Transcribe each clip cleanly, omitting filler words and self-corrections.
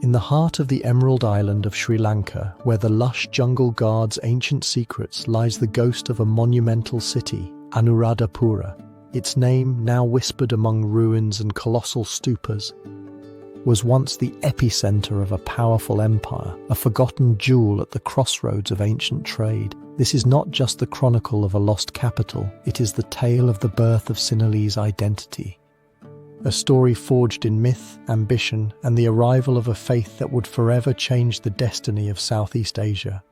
In the heart of the Emerald Island of Sri Lanka, where the lush jungle guards ancient secrets, lies the ghost of a monumental city, Anuradhapura. Its name, now whispered among ruins and colossal stupas, was once the epicenter of a powerful empire, a forgotten jewel at the crossroads of ancient trade. This is not just the chronicle of a lost capital, it is the tale of the birth of Sinhalese identity. A story forged in myth, ambition, and the arrival of a faith that would forever change the destiny of Southeast Asia.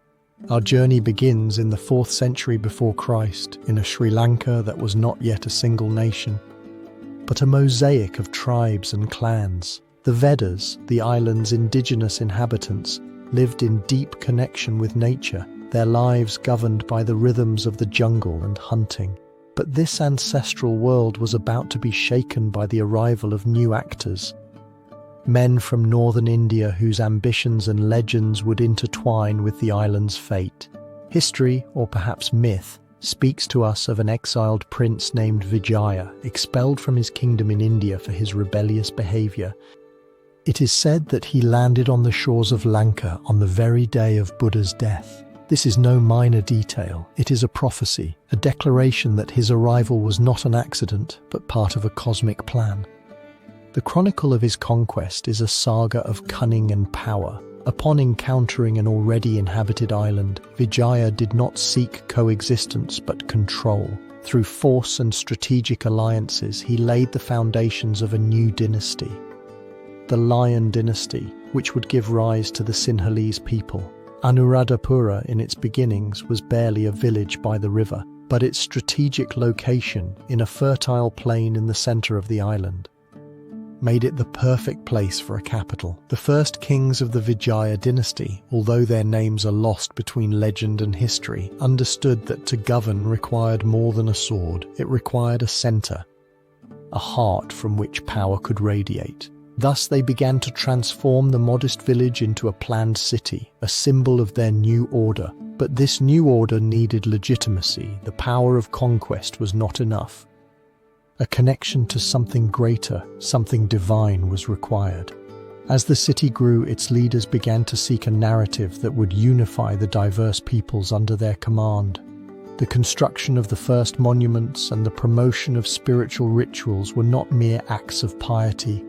Our journey begins in the 4th century before Christ, in a Sri Lanka that was not yet a single nation, but a mosaic of tribes and clans. The Vedas, the island's indigenous inhabitants, lived in deep connection with nature, their lives governed by the rhythms of the jungle and hunting. But this ancestral world was about to be shaken by the arrival of new actors. Men from northern India whose ambitions and legends would intertwine with the island's fate. History, or perhaps myth, speaks to us of an exiled prince named Vijaya, expelled from his kingdom in India for his rebellious behavior. It is said that he landed on the shores of Lanka on the very day of Buddha's death. This is no minor detail, it is a prophecy, a declaration that his arrival was not an accident, but part of a cosmic plan. The chronicle of his conquest is a saga of cunning and power. Upon encountering an already inhabited island, Vijaya did not seek coexistence but control. Through force and strategic alliances, he laid the foundations of a new dynasty. The Lion Dynasty, which would give rise to the Sinhalese people. Anuradhapura in its beginnings was barely a village by the river, but its strategic location in a fertile plain in the center of the island made it the perfect place for a capital. The first kings of the Vijaya dynasty, although their names are lost between legend and history, understood that to govern required more than a sword. It required a center, a heart from which power could radiate. Thus they began to transform the modest village into a planned city, a symbol of their new order. But this new order needed legitimacy. The power of conquest was not enough. A connection to something greater, something divine was required. As the city grew, its leaders began to seek a narrative that would unify the diverse peoples under their command. The construction of the first monuments and the promotion of spiritual rituals were not mere acts of piety,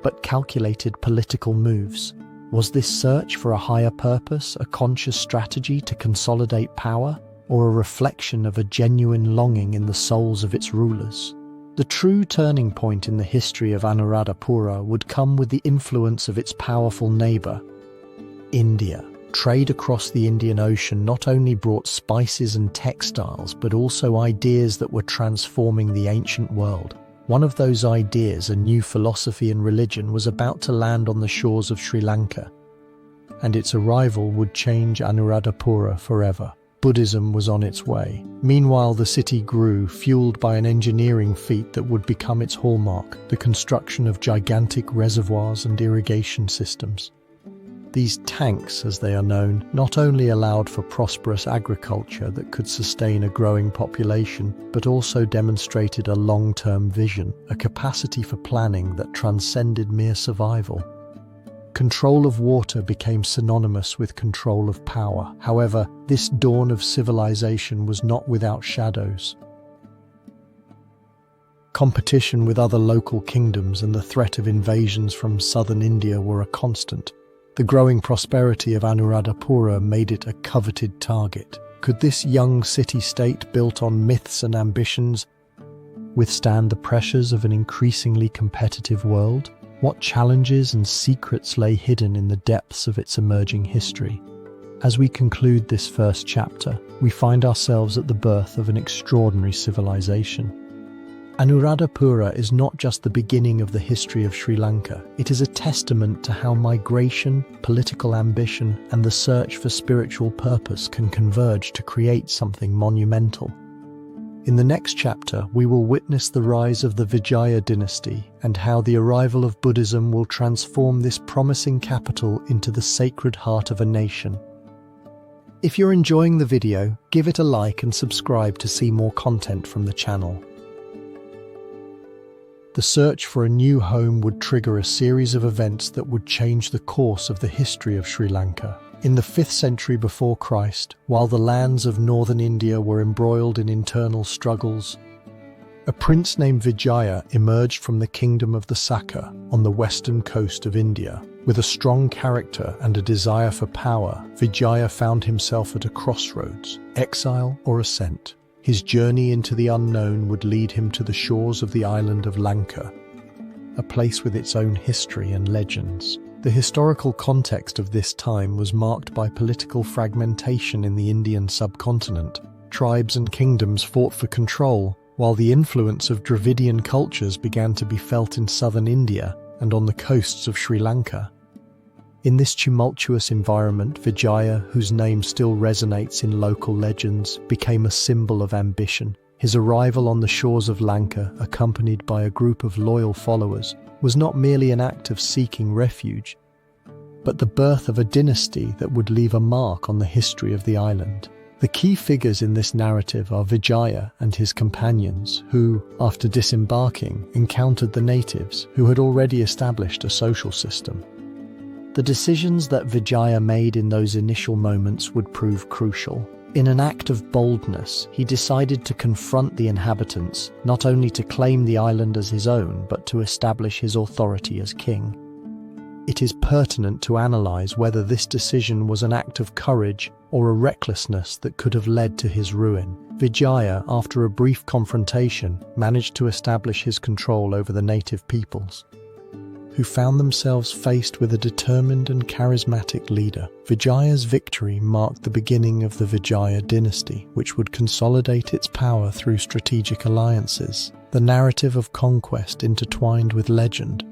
but calculated political moves. Was this search for a higher purpose, a conscious strategy to consolidate power, or a reflection of a genuine longing in the souls of its rulers? The true turning point in the history of Anuradhapura would come with the influence of its powerful neighbor, India. Trade across the Indian Ocean not only brought spices and textiles, but also ideas that were transforming the ancient world. One of those ideas, a new philosophy and religion, was about to land on the shores of Sri Lanka, and its arrival would change Anuradhapura forever. Buddhism was on its way. Meanwhile, the city grew, fueled by an engineering feat that would become its hallmark, the construction of gigantic reservoirs and irrigation systems. These tanks, as they are known, not only allowed for prosperous agriculture that could sustain a growing population, but also demonstrated a long-term vision, a capacity for planning that transcended mere survival. Control of water became synonymous with control of power. However, this dawn of civilization was not without shadows. Competition with other local kingdoms and the threat of invasions from southern India were a constant. The growing prosperity of Anuradhapura made it a coveted target. Could this young city-state, built on myths and ambitions, withstand the pressures of an increasingly competitive world? What challenges and secrets lay hidden in the depths of its emerging history? As we conclude this first chapter, we find ourselves at the birth of an extraordinary civilization. Anuradhapura is not just the beginning of the history of Sri Lanka. It is a testament to how migration, political ambition, and the search for spiritual purpose can converge to create something monumental. In the next chapter, we will witness the rise of the Vijaya dynasty and how the arrival of Buddhism will transform this promising capital into the sacred heart of a nation. If you're enjoying the video, give it a like and subscribe to see more content from the channel. The search for a new home would trigger a series of events that would change the course of the history of Sri Lanka. In the 5th century before Christ, while the lands of northern India were embroiled in internal struggles, a prince named Vijaya emerged from the kingdom of the Saka on the western coast of India. With a strong character and a desire for power, Vijaya found himself at a crossroads, exile or ascent. His journey into the unknown would lead him to the shores of the island of Lanka, a place with its own history and legends. The historical context of this time was marked by political fragmentation in the Indian subcontinent. Tribes and kingdoms fought for control, while the influence of Dravidian cultures began to be felt in southern India and on the coasts of Sri Lanka. In this tumultuous environment, Vijaya, whose name still resonates in local legends, became a symbol of ambition. His arrival on the shores of Lanka, accompanied by a group of loyal followers, was not merely an act of seeking refuge, but the birth of a dynasty that would leave a mark on the history of the island. The key figures in this narrative are Vijaya and his companions, who, after disembarking, encountered the natives, who had already established a social system. The decisions that Vijaya made in those initial moments would prove crucial. In an act of boldness, he decided to confront the inhabitants, not only to claim the island as his own, but to establish his authority as king. It is pertinent to analyze whether this decision was an act of courage or a recklessness that could have led to his ruin. Vijaya, after a brief confrontation, managed to establish his control over the native peoples, who found themselves faced with a determined and charismatic leader. Vijaya's victory marked the beginning of the Vijaya dynasty, which would consolidate its power through strategic alliances. The narrative of conquest intertwined with legend,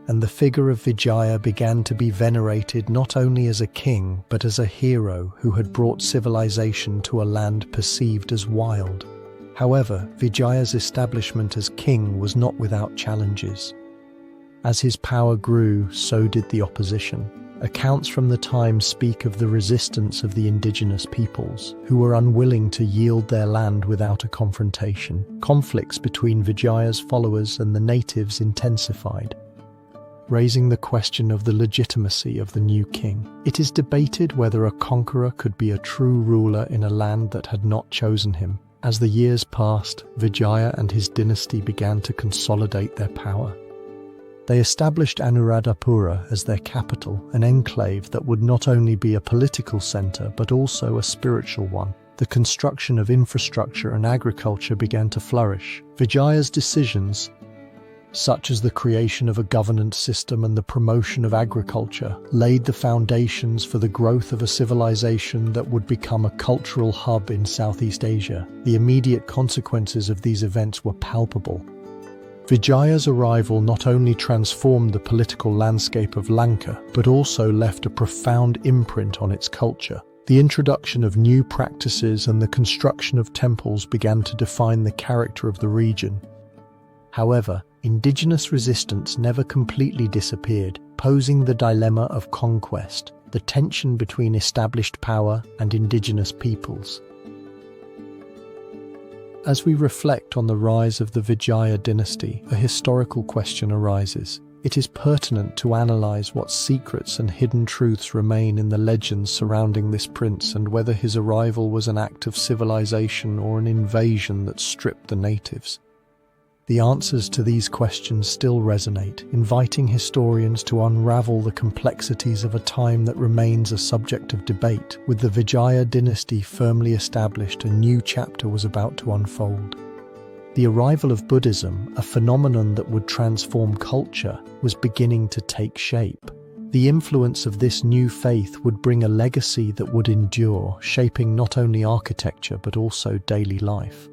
and the figure of Vijaya began to be venerated not only as a king, but as a hero who had brought civilization to a land perceived as wild. However, Vijaya's establishment as king was not without challenges. As his power grew, so did the opposition. Accounts from the time speak of the resistance of the indigenous peoples, who were unwilling to yield their land without a confrontation. Conflicts between Vijaya's followers and the natives intensified, raising the question of the legitimacy of the new king. It is debated whether a conqueror could be a true ruler in a land that had not chosen him. As the years passed, Vijaya and his dynasty began to consolidate their power. They established Anuradhapura as their capital, an enclave that would not only be a political center but also a spiritual one. The construction of infrastructure and agriculture began to flourish. Vijaya's decisions, such as the creation of a governance system and the promotion of agriculture, laid the foundations for the growth of a civilization that would become a cultural hub in Southeast Asia. The immediate consequences of these events were palpable. Vijaya's arrival not only transformed the political landscape of Lanka, but also left a profound imprint on its culture. The introduction of new practices and the construction of temples began to define the character of the region. However, indigenous resistance never completely disappeared, posing the dilemma of conquest, the tension between established power and indigenous peoples. As we reflect on the rise of the Vijaya dynasty, a historical question arises. It is pertinent to analyze what secrets and hidden truths remain in the legends surrounding this prince and whether his arrival was an act of civilization or an invasion that stripped the natives. The answers to these questions still resonate, inviting historians to unravel the complexities of a time that remains a subject of debate. With the Vijaya dynasty firmly established, a new chapter was about to unfold. The arrival of Buddhism, a phenomenon that would transform culture, was beginning to take shape. The influence of this new faith would bring a legacy that would endure, shaping not only architecture but also daily life.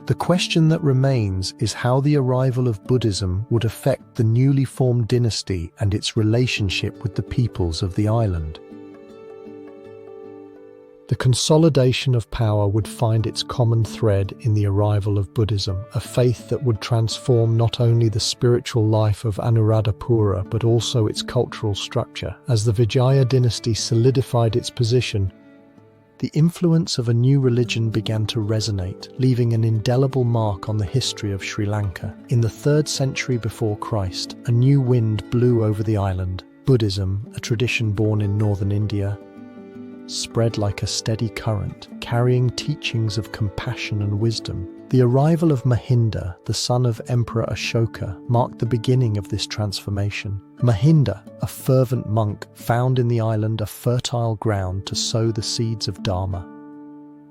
The question that remains is how the arrival of Buddhism would affect the newly formed dynasty and its relationship with the peoples of the island. The consolidation of power would find its common thread in the arrival of Buddhism, a faith that would transform not only the spiritual life of Anuradhapura but also its cultural structure. As the Vijaya dynasty solidified its position, the influence of a new religion began to resonate, leaving an indelible mark on the history of Sri Lanka. In the 3rd century before Christ, a new wind blew over the island. Buddhism, a tradition born in northern India, spread like a steady current, carrying teachings of compassion and wisdom. The arrival of Mahinda, the son of Emperor Ashoka, marked the beginning of this transformation. Mahinda, a fervent monk, found in the island a fertile ground to sow the seeds of Dharma.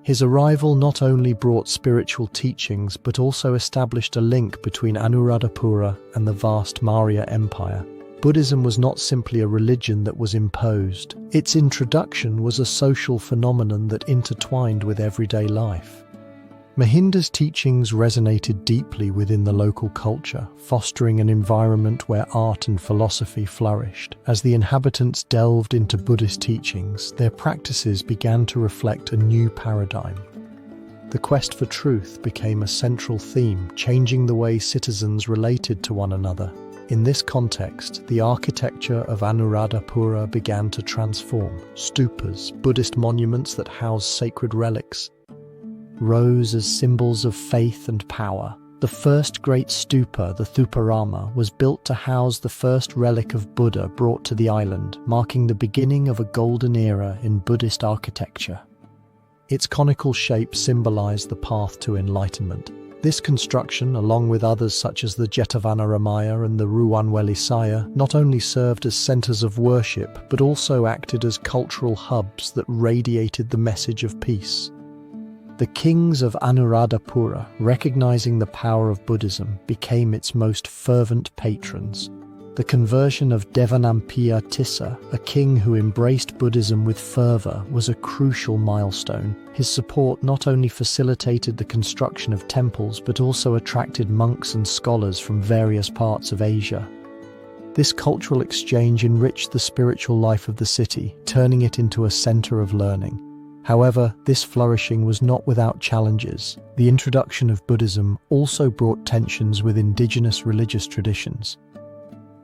His arrival not only brought spiritual teachings but also established a link between Anuradhapura and the vast Maurya Empire. Buddhism was not simply a religion that was imposed. Its introduction was a social phenomenon that intertwined with everyday life. Mahinda's teachings resonated deeply within the local culture, fostering an environment where art and philosophy flourished. As the inhabitants delved into Buddhist teachings, their practices began to reflect a new paradigm. The quest for truth became a central theme, changing the way citizens related to one another. In this context, the architecture of Anuradhapura began to transform. Stupas, Buddhist monuments that house sacred relics, rose as symbols of faith and power. The first great stupa, the Thuparama, was built to house the first relic of Buddha brought to the island, marking the beginning of a golden era in Buddhist architecture. Its conical shape symbolized the path to enlightenment. This construction, along with others such as the Jetavanaramaya and the Ruwanwelisaya, not only served as centers of worship, but also acted as cultural hubs that radiated the message of peace. The kings of Anuradhapura, recognizing the power of Buddhism, became its most fervent patrons. The conversion of Devanampiya Tissa, a king who embraced Buddhism with fervor, was a crucial milestone. His support not only facilitated the construction of temples but also attracted monks and scholars from various parts of Asia. This cultural exchange enriched the spiritual life of the city, turning it into a center of learning. However, this flourishing was not without challenges. The introduction of Buddhism also brought tensions with indigenous religious traditions,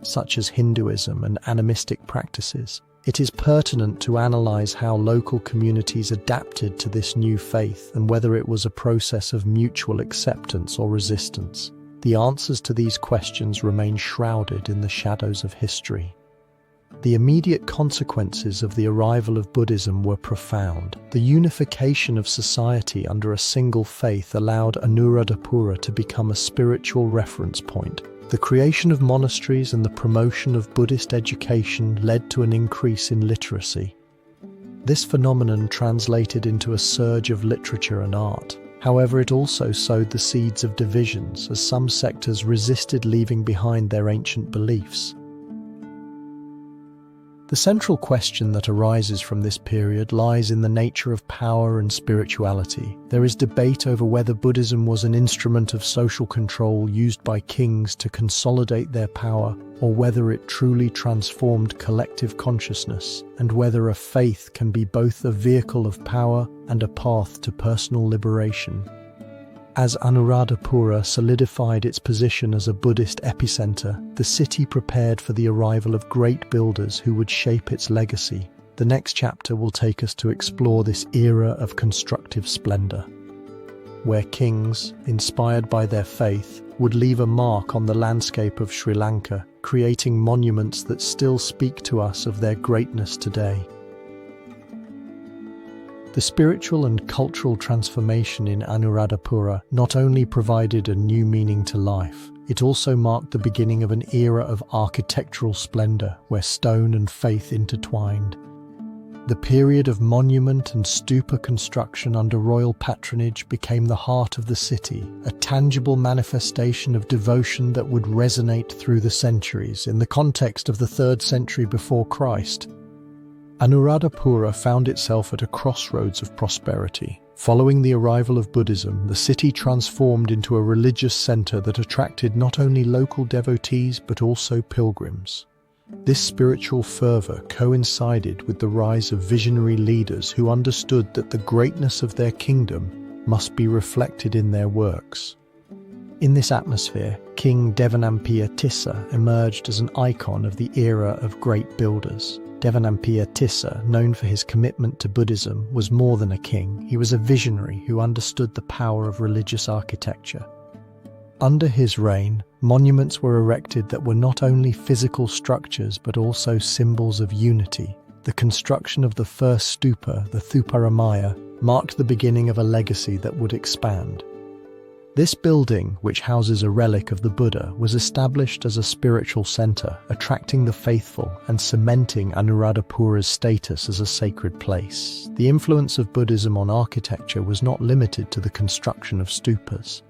such as Hinduism and animistic practices. It is pertinent to analyze how local communities adapted to this new faith and whether it was a process of mutual acceptance or resistance. The answers to these questions remain shrouded in the shadows of history. The immediate consequences of the arrival of Buddhism were profound. The unification of society under a single faith allowed Anuradhapura to become a spiritual reference point. The creation of monasteries and the promotion of Buddhist education led to an increase in literacy. This phenomenon translated into a surge of literature and art. However, it also sowed the seeds of divisions, as some sectors resisted leaving behind their ancient beliefs. The central question that arises from this period lies in the nature of power and spirituality. There is debate over whether Buddhism was an instrument of social control used by kings to consolidate their power, or whether it truly transformed collective consciousness, and whether a faith can be both a vehicle of power and a path to personal liberation. As Anuradhapura solidified its position as a Buddhist epicenter, the city prepared for the arrival of great builders who would shape its legacy. The next chapter will take us to explore this era of constructive splendor, where kings, inspired by their faith, would leave a mark on the landscape of Sri Lanka, creating monuments that still speak to us of their greatness today. The spiritual and cultural transformation in Anuradhapura not only provided a new meaning to life, it also marked the beginning of an era of architectural splendor where stone and faith intertwined. The period of monument and stupa construction under royal patronage became the heart of the city, a tangible manifestation of devotion that would resonate through the centuries. In the context of the 3rd century before Christ, Anuradhapura found itself at a crossroads of prosperity. Following the arrival of Buddhism, the city transformed into a religious center that attracted not only local devotees but also pilgrims. This spiritual fervor coincided with the rise of visionary leaders who understood that the greatness of their kingdom must be reflected in their works. In this atmosphere, King Devanampiya Tissa emerged as an icon of the era of great builders. Devanampiya Tissa, known for his commitment to Buddhism, was more than a king. He was a visionary who understood the power of religious architecture. Under his reign, monuments were erected that were not only physical structures but also symbols of unity. The construction of the first stupa, the Thuparamaya, marked the beginning of a legacy that would expand. This building, which houses a relic of the Buddha, was established as a spiritual center, attracting the faithful and cementing Anuradhapura's status as a sacred place. The influence of Buddhism on architecture was not limited to the construction of stupas.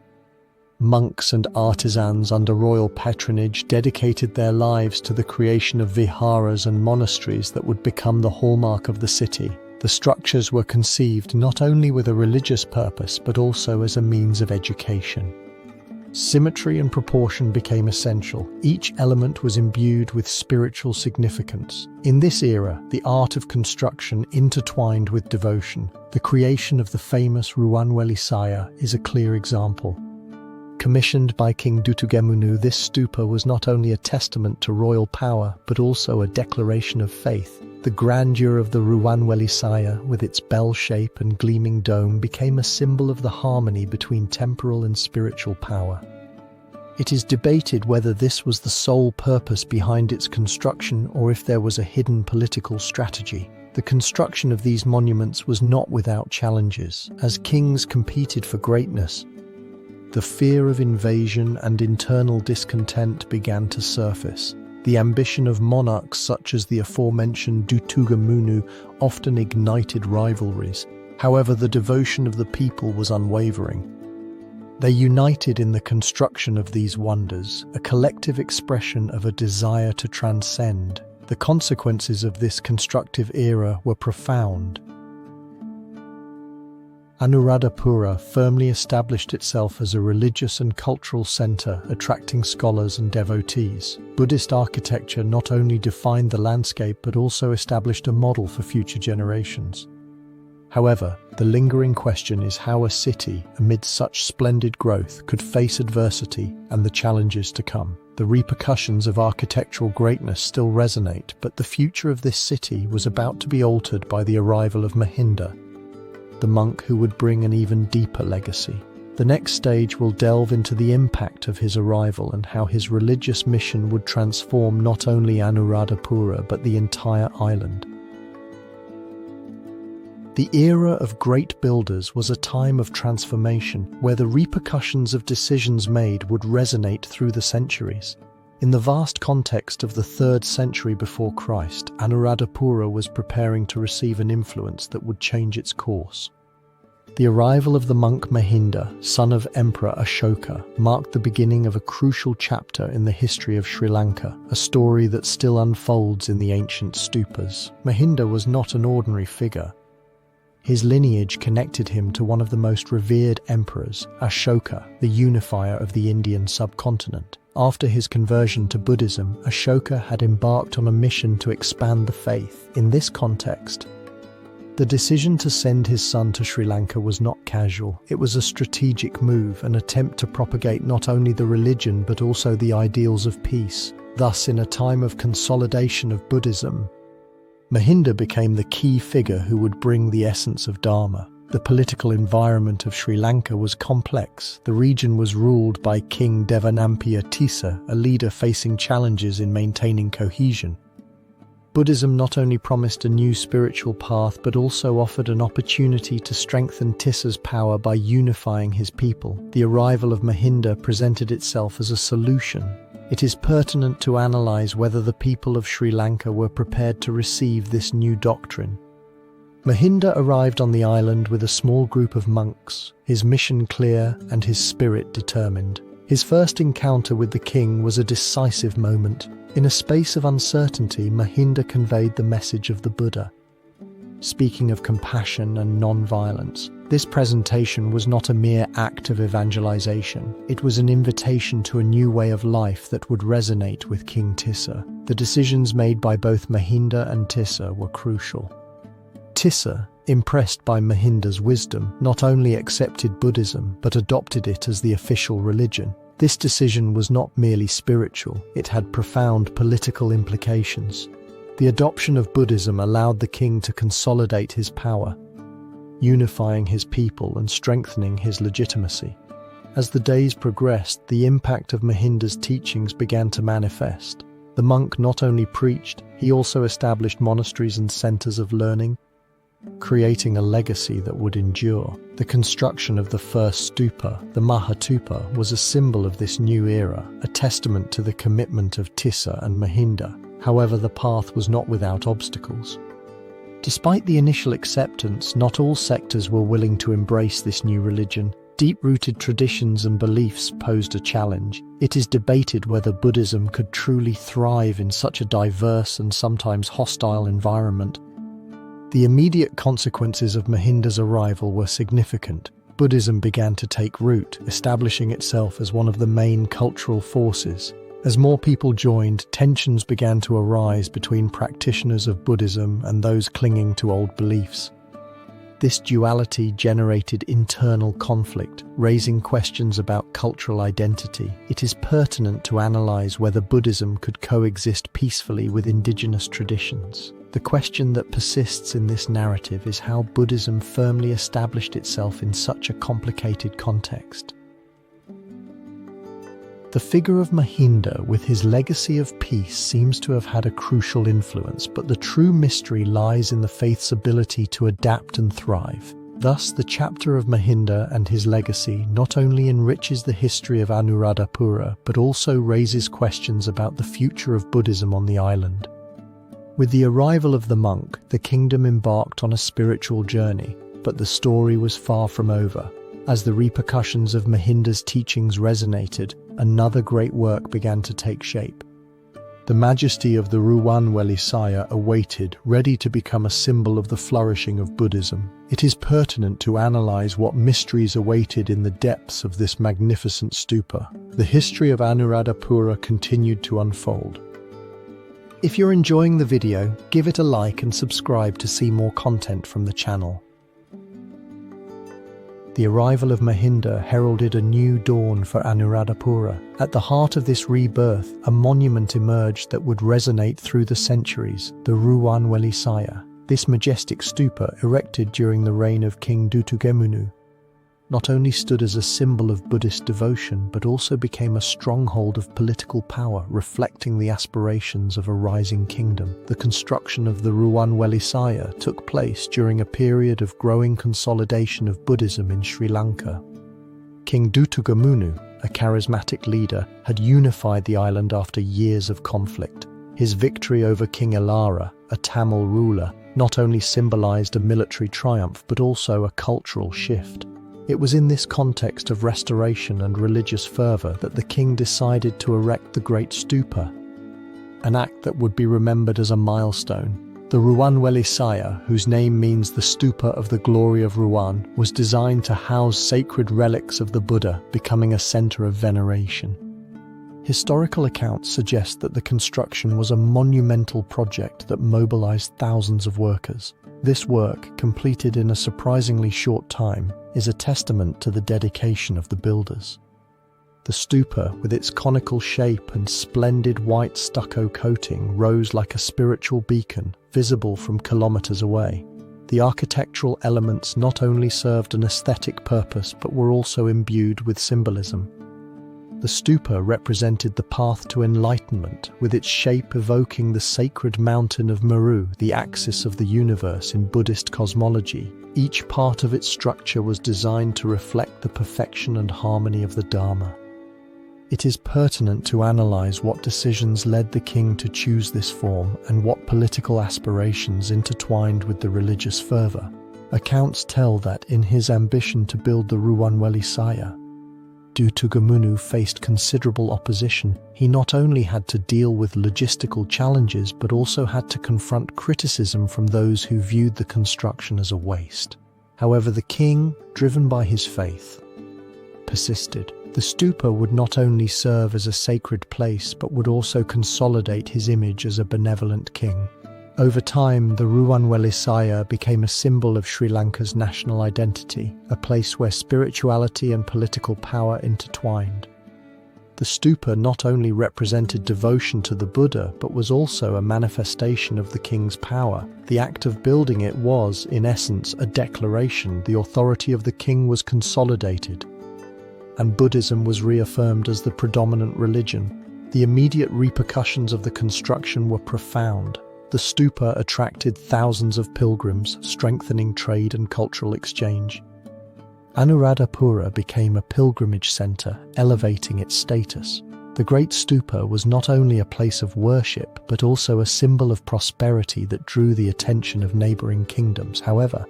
Monks and artisans under royal patronage dedicated their lives to the creation of viharas and monasteries that would become the hallmark of the city. The structures were conceived not only with a religious purpose but also as a means of education. Symmetry and proportion became essential. Each element was imbued with spiritual significance. In this era, the art of construction intertwined with devotion. The creation of the famous Ruwanwelisaya is a clear example. Commissioned by King Dutugemunu, this stupa was not only a testament to royal power but also a declaration of faith. The grandeur of the Ruwanwelisaya, with its bell shape and gleaming dome, became a symbol of the harmony between temporal and spiritual power. It is debated whether this was the sole purpose behind its construction or if there was a hidden political strategy. The construction of these monuments was not without challenges. As kings competed for greatness, the fear of invasion and internal discontent began to surface. The ambition of monarchs such as the aforementioned Dutugemunu often ignited rivalries. However, the devotion of the people was unwavering. They united in the construction of these wonders, a collective expression of a desire to transcend. The consequences of this constructive era were profound. Anuradhapura firmly established itself as a religious and cultural center, attracting scholars and devotees. Buddhist architecture not only defined the landscape but also established a model for future generations. However, the lingering question is how a city, amid such splendid growth, could face adversity and the challenges to come. The repercussions of architectural greatness still resonate, but the future of this city was about to be altered by the arrival of Mahinda, the monk who would bring an even deeper legacy. The next stage will delve into the impact of his arrival and how his religious mission would transform not only Anuradhapura but the entire island. The era of great builders was a time of transformation where the repercussions of decisions made would resonate through the centuries. In the vast context of the 3rd century before Christ, Anuradhapura was preparing to receive an influence that would change its course. The arrival of the monk Mahinda, son of Emperor Ashoka, marked the beginning of a crucial chapter in the history of Sri Lanka, a story that still unfolds in the ancient stupas. Mahinda was not an ordinary figure. His lineage connected him to one of the most revered emperors, Ashoka, the unifier of the Indian subcontinent. After his conversion to Buddhism, Ashoka had embarked on a mission to expand the faith. In this context, the decision to send his son to Sri Lanka was not casual. It was a strategic move, an attempt to propagate not only the religion but also the ideals of peace. Thus, in a time of consolidation of Buddhism, Mahinda became the key figure who would bring the essence of Dharma. The political environment of Sri Lanka was complex. The region was ruled by King Devanampiya Tissa, a leader facing challenges in maintaining cohesion. Buddhism not only promised a new spiritual path but also offered an opportunity to strengthen Tissa's power by unifying his people. The arrival of Mahinda presented itself as a solution. It is pertinent to analyze whether the people of Sri Lanka were prepared to receive this new doctrine. Mahinda arrived on the island with a small group of monks, his mission clear and his spirit determined. His first encounter with the king was a decisive moment. In a space of uncertainty, Mahinda conveyed the message of the Buddha. Speaking of compassion and non-violence, this presentation was not a mere act of evangelization. It was an invitation to a new way of life that would resonate with King Tissa. The decisions made by both Mahinda and Tissa were crucial. Tissa, impressed by Mahinda's wisdom, not only accepted Buddhism but adopted it as the official religion. This decision was not merely spiritual, it had profound political implications. The adoption of Buddhism allowed the king to consolidate his power, unifying his people and strengthening his legitimacy. As the days progressed, the impact of Mahinda's teachings began to manifest. The monk not only preached, he also established monasteries and centers of learning, creating a legacy that would endure. The construction of the first stupa, the Mahatupa, was a symbol of this new era, a testament to the commitment of Tissa and Mahinda. However, the path was not without obstacles. Despite the initial acceptance, not all sectors were willing to embrace this new religion. Deep-rooted traditions and beliefs posed a challenge. It is debated whether Buddhism could truly thrive in such a diverse and sometimes hostile environment. The immediate consequences of Mahinda's arrival were significant. Buddhism began to take root, establishing itself as one of the main cultural forces. As more people joined, tensions began to arise between practitioners of Buddhism and those clinging to old beliefs. This duality generated internal conflict, raising questions about cultural identity. It is pertinent to analyze whether Buddhism could coexist peacefully with indigenous traditions. The question that persists in this narrative is how Buddhism firmly established itself in such a complicated context. The figure of Mahinda, with his legacy of peace, seems to have had a crucial influence, but the true mystery lies in the faith's ability to adapt and thrive. Thus, the chapter of Mahinda and his legacy not only enriches the history of Anuradhapura, but also raises questions about the future of Buddhism on the island. With the arrival of the monk, the kingdom embarked on a spiritual journey, but the story was far from over. As the repercussions of Mahinda's teachings resonated, another great work began to take shape. The majesty of the Ruwanwelisaya awaited, ready to become a symbol of the flourishing of Buddhism. It is pertinent to analyze what mysteries awaited in the depths of this magnificent stupa. The history of Anuradhapura continued to unfold. If you're enjoying the video, give it a like and subscribe to see more content from the channel. The arrival of Mahinda heralded a new dawn for Anuradhapura. At the heart of this rebirth, a monument emerged that would resonate through the centuries, the Ruwanwelisaya. This majestic stupa, erected during the reign of King Dutugemunu, not only stood as a symbol of Buddhist devotion, but also became a stronghold of political power, reflecting the aspirations of a rising kingdom. The construction of the Ruwanwelisaya took place during a period of growing consolidation of Buddhism in Sri Lanka. King Dutugemunu, a charismatic leader, had unified the island after years of conflict. His victory over King Elara, a Tamil ruler, not only symbolized a military triumph, but also a cultural shift. It was in this context of restoration and religious fervor that the king decided to erect the Great Stupa, an act that would be remembered as a milestone. The Ruwanwelisaya, whose name means the Stupa of the Glory of Ruwan, was designed to house sacred relics of the Buddha, becoming a center of veneration. Historical accounts suggest that the construction was a monumental project that mobilized thousands of workers. This work, completed in a surprisingly short time, is a testament to the dedication of the builders. The stupa, with its conical shape and splendid white stucco coating, rose like a spiritual beacon, visible from kilometers away. The architectural elements not only served an aesthetic purpose, but were also imbued with symbolism. The stupa represented the path to enlightenment, with its shape evoking the sacred mountain of Meru, the axis of the universe in Buddhist cosmology. Each part of its structure was designed to reflect the perfection and harmony of the Dharma. It is pertinent to analyze what decisions led the king to choose this form and what political aspirations intertwined with the religious fervor. Accounts tell that in his ambition to build the Ruwanwelisaya, Dutugemunu faced considerable opposition. He not only had to deal with logistical challenges, but also had to confront criticism from those who viewed the construction as a waste. However, the king, driven by his faith, persisted. The stupa would not only serve as a sacred place, but would also consolidate his image as a benevolent king. Over time, the Ruwanwelisaya became a symbol of Sri Lanka's national identity, a place where spirituality and political power intertwined. The stupa not only represented devotion to the Buddha, but was also a manifestation of the king's power. The act of building it was, in essence, a declaration. The authority of the king was consolidated, and Buddhism was reaffirmed as the predominant religion. The immediate repercussions of the construction were profound. The stupa attracted thousands of pilgrims, strengthening trade and cultural exchange. Anuradhapura became a pilgrimage center, elevating its status. The great stupa was not only a place of worship, but also a symbol of prosperity that drew the attention of neighboring kingdoms. However,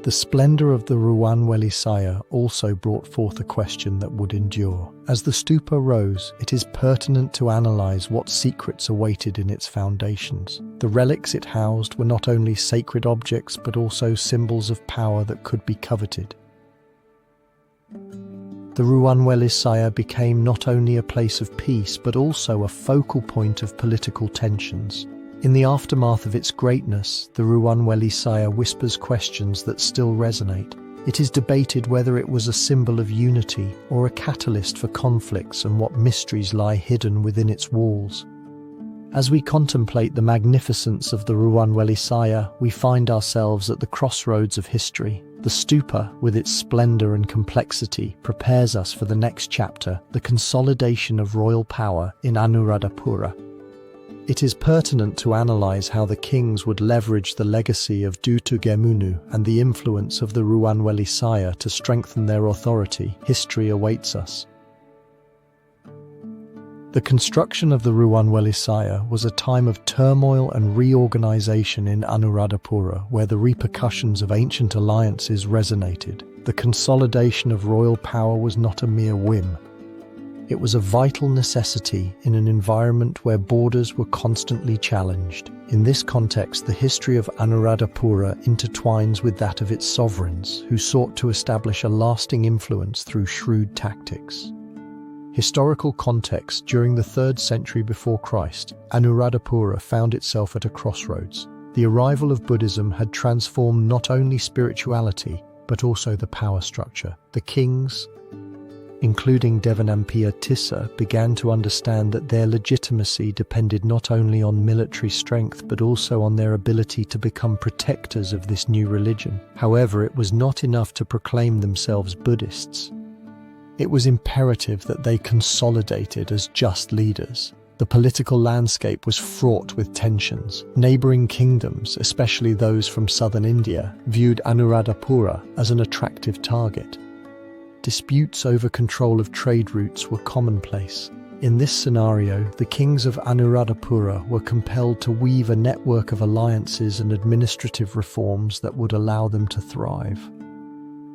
the splendor of the Ruwanwelisaya also brought forth a question that would endure. As the stupa rose, it is pertinent to analyze what secrets awaited in its foundations. The relics it housed were not only sacred objects, but also symbols of power that could be coveted. The Ruwanwelisaya became not only a place of peace, but also a focal point of political tensions. In the aftermath of its greatness, the Ruwanwelisaya whispers questions that still resonate. It is debated whether it was a symbol of unity or a catalyst for conflicts, and what mysteries lie hidden within its walls. As we contemplate the magnificence of the Ruwanwelisaya, we find ourselves at the crossroads of history. The stupa, with its splendor and complexity, prepares us for the next chapter, the consolidation of royal power in Anuradhapura. It is pertinent to analyze how the kings would leverage the legacy of Dutugemunu and the influence of the Ruwanwelisaya to strengthen their authority. History awaits us. The construction of the Ruwanwelisaya was a time of turmoil and reorganization in Anuradhapura, where the repercussions of ancient alliances resonated. The consolidation of royal power was not a mere whim. It was a vital necessity in an environment where borders were constantly challenged. In this context, the history of Anuradhapura intertwines with that of its sovereigns, who sought to establish a lasting influence through shrewd tactics. Historical context: during the 3rd century before Christ, Anuradhapura found itself at a crossroads. The arrival of Buddhism had transformed not only spirituality, but also the power structure. The kings, including Devanampiya Tissa, began to understand that their legitimacy depended not only on military strength, but also on their ability to become protectors of this new religion. However, it was not enough to proclaim themselves Buddhists. It was imperative that they consolidated as just leaders. The political landscape was fraught with tensions. Neighboring kingdoms, especially those from southern India, viewed Anuradhapura as an attractive target. Disputes over control of trade routes were commonplace. In this scenario, the kings of Anuradhapura were compelled to weave a network of alliances and administrative reforms that would allow them to thrive.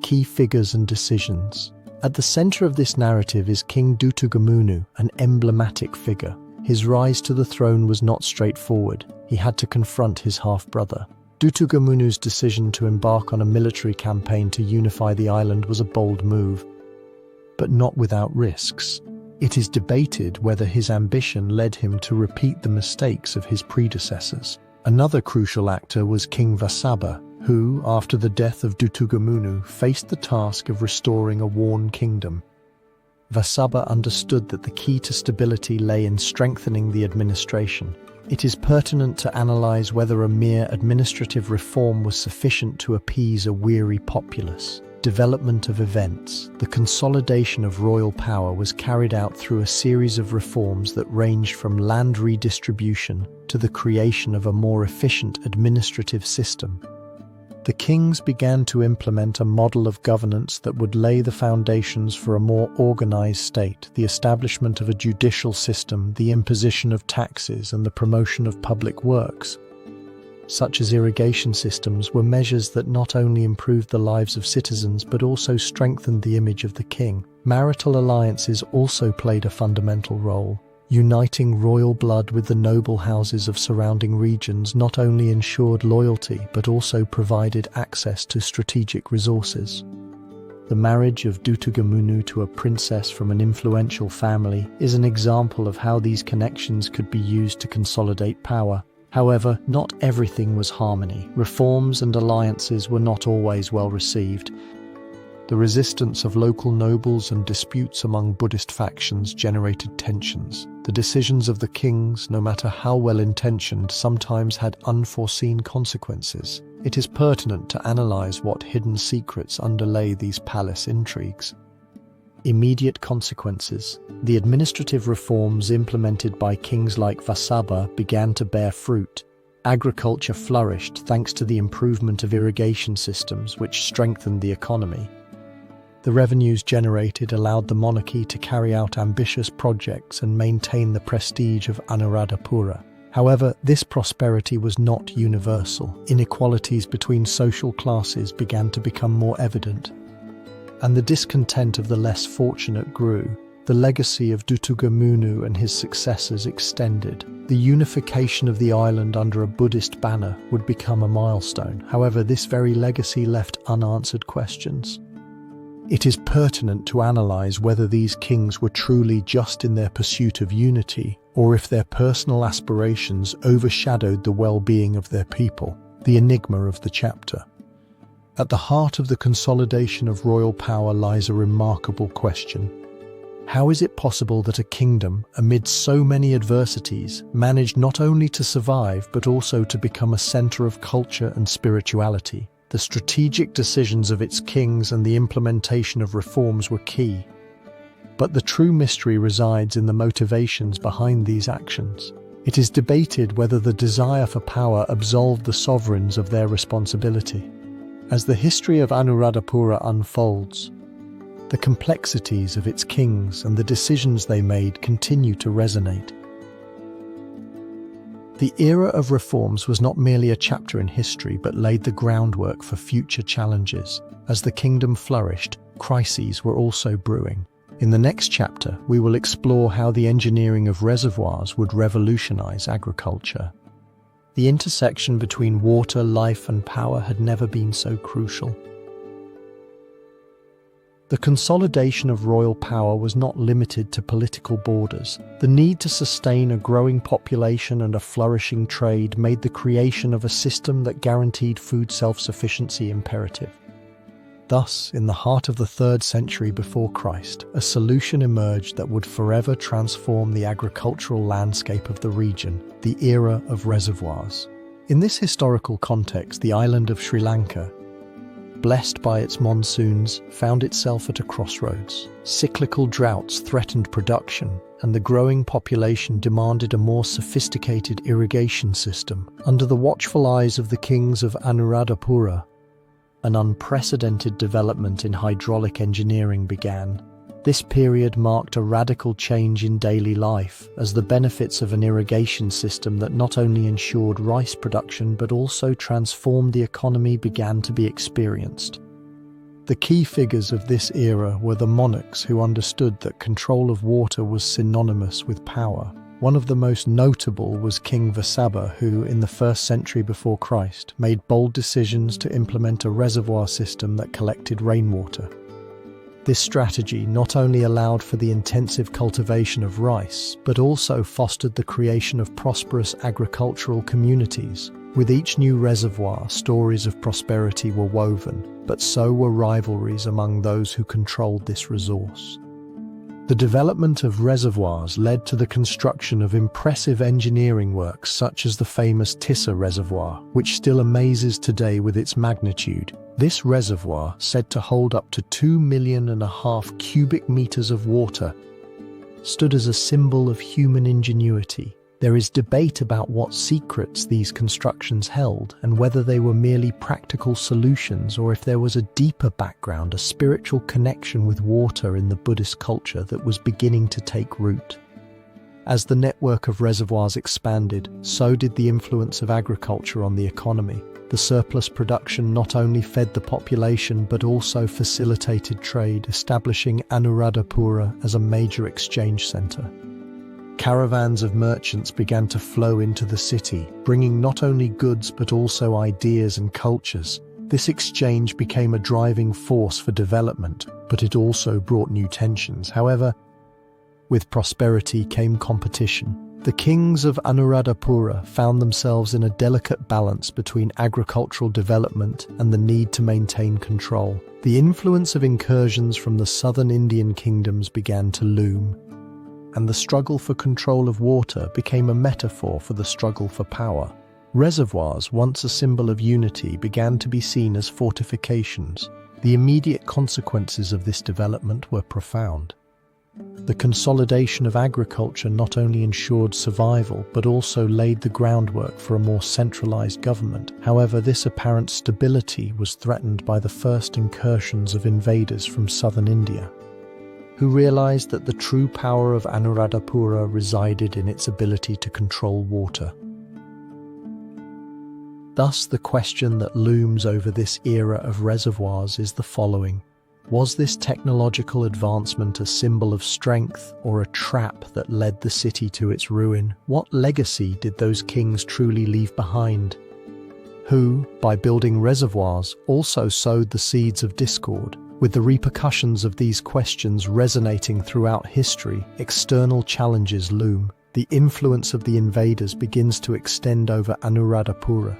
Key figures and decisions. At the center of this narrative is King Dutugemunu, an emblematic figure. His rise to the throne was not straightforward. He had to confront his half-brother. Dutugemunu's decision to embark on a military campaign to unify the island was a bold move, but not without risks. It is debated whether his ambition led him to repeat the mistakes of his predecessors. Another crucial actor was King Vasabha, who, after the death of Dutugemunu, faced the task of restoring a worn kingdom. Vasabha understood that the key to stability lay in strengthening the administration. It is pertinent to analyze whether a mere administrative reform was sufficient to appease a weary populace. Development of events. The consolidation of royal power was carried out through a series of reforms that ranged from land redistribution to the creation of a more efficient administrative system. The kings began to implement a model of governance that would lay the foundations for a more organized state. The establishment of a judicial system, the imposition of taxes, and the promotion of public works, such as irrigation systems, were measures that not only improved the lives of citizens but also strengthened the image of the king. Marital alliances also played a fundamental role. Uniting royal blood with the noble houses of surrounding regions not only ensured loyalty but also provided access to strategic resources. The marriage of Dutugemunu to a princess from an influential family is an example of how these connections could be used to consolidate power. However, not everything was harmony. Reforms and alliances were not always well received. The resistance of local nobles and disputes among Buddhist factions generated tensions. The decisions of the kings, no matter how well-intentioned, sometimes had unforeseen consequences. It is pertinent to analyze what hidden secrets underlay these palace intrigues. Immediate consequences. The administrative reforms implemented by kings like Vasabha began to bear fruit. Agriculture flourished thanks to the improvement of irrigation systems, which strengthened the economy. The revenues generated allowed the monarchy to carry out ambitious projects and maintain the prestige of Anuradhapura. However, this prosperity was not universal. Inequalities between social classes began to become more evident, and the discontent of the less fortunate grew. The legacy of Dutugemunu and his successors extended. The unification of the island under a Buddhist banner would become a milestone. However, this very legacy left unanswered questions. It is pertinent to analyze whether these kings were truly just in their pursuit of unity, or if their personal aspirations overshadowed the well-being of their people, the enigma of the chapter. At the heart of the consolidation of royal power lies a remarkable question. How is it possible that a kingdom, amid so many adversities, managed not only to survive but also to become a center of culture and spirituality? The strategic decisions of its kings and the implementation of reforms were key. But the true mystery resides in the motivations behind these actions. It is debated whether the desire for power absolved the sovereigns of their responsibility. As the history of Anuradhapura unfolds, the complexities of its kings and the decisions they made continue to resonate. The era of reforms was not merely a chapter in history, but laid the groundwork for future challenges. As the kingdom flourished, crises were also brewing. In the next chapter, we will explore how the engineering of reservoirs would revolutionize agriculture. The intersection between water, life, and power had never been so crucial. The consolidation of royal power was not limited to political borders. The need to sustain a growing population and a flourishing trade made the creation of a system that guaranteed food self-sufficiency imperative. Thus, in the heart of the 3rd century before Christ, a solution emerged that would forever transform the agricultural landscape of the region, the Era of Reservoirs. In this historical context, the island of Sri Lanka, blessed by its monsoons, found itself at a crossroads. Cyclical droughts threatened production, and the growing population demanded a more sophisticated irrigation system. Under the watchful eyes of the kings of Anuradhapura, an unprecedented development in hydraulic engineering began. This period marked a radical change in daily life, as the benefits of an irrigation system that not only ensured rice production but also transformed the economy began to be experienced. The key figures of this era were the monarchs who understood that control of water was synonymous with power. One of the most notable was King Vasabha, who, in the 1st century before Christ, made bold decisions to implement a reservoir system that collected rainwater. This strategy not only allowed for the intensive cultivation of rice, but also fostered the creation of prosperous agricultural communities. With each new reservoir, stories of prosperity were woven, but so were rivalries among those who controlled this resource. The development of reservoirs led to the construction of impressive engineering works such as the famous Tissa Reservoir, which still amazes today with its magnitude. This reservoir, said to hold up to 2.5 million cubic meters of water, stood as a symbol of human ingenuity. There is debate about what secrets these constructions held and whether they were merely practical solutions or if there was a deeper background, a spiritual connection with water in the Buddhist culture that was beginning to take root. As the network of reservoirs expanded, so did the influence of agriculture on the economy. The surplus production not only fed the population but also facilitated trade, establishing Anuradhapura as a major exchange center. Caravans of merchants began to flow into the city, bringing not only goods but also ideas and cultures. This exchange became a driving force for development, but it also brought new tensions. However, with prosperity came competition. The kings of Anuradhapura found themselves in a delicate balance between agricultural development and the need to maintain control. The influence of incursions from the southern Indian kingdoms began to loom, and the struggle for control of water became a metaphor for the struggle for power. Reservoirs, once a symbol of unity, began to be seen as fortifications. The immediate consequences of this development were profound. The consolidation of agriculture not only ensured survival but also laid the groundwork for a more centralized government. However, this apparent stability was threatened by the first incursions of invaders from southern India, who realized that the true power of Anuradhapura resided in its ability to control water. Thus, the question that looms over this era of reservoirs is the following. Was this technological advancement a symbol of strength or a trap that led the city to its ruin? What legacy did those kings truly leave behind? Who, by building reservoirs, also sowed the seeds of discord? With the repercussions of these questions resonating throughout history, external challenges loom. The influence of the invaders begins to extend over Anuradhapura,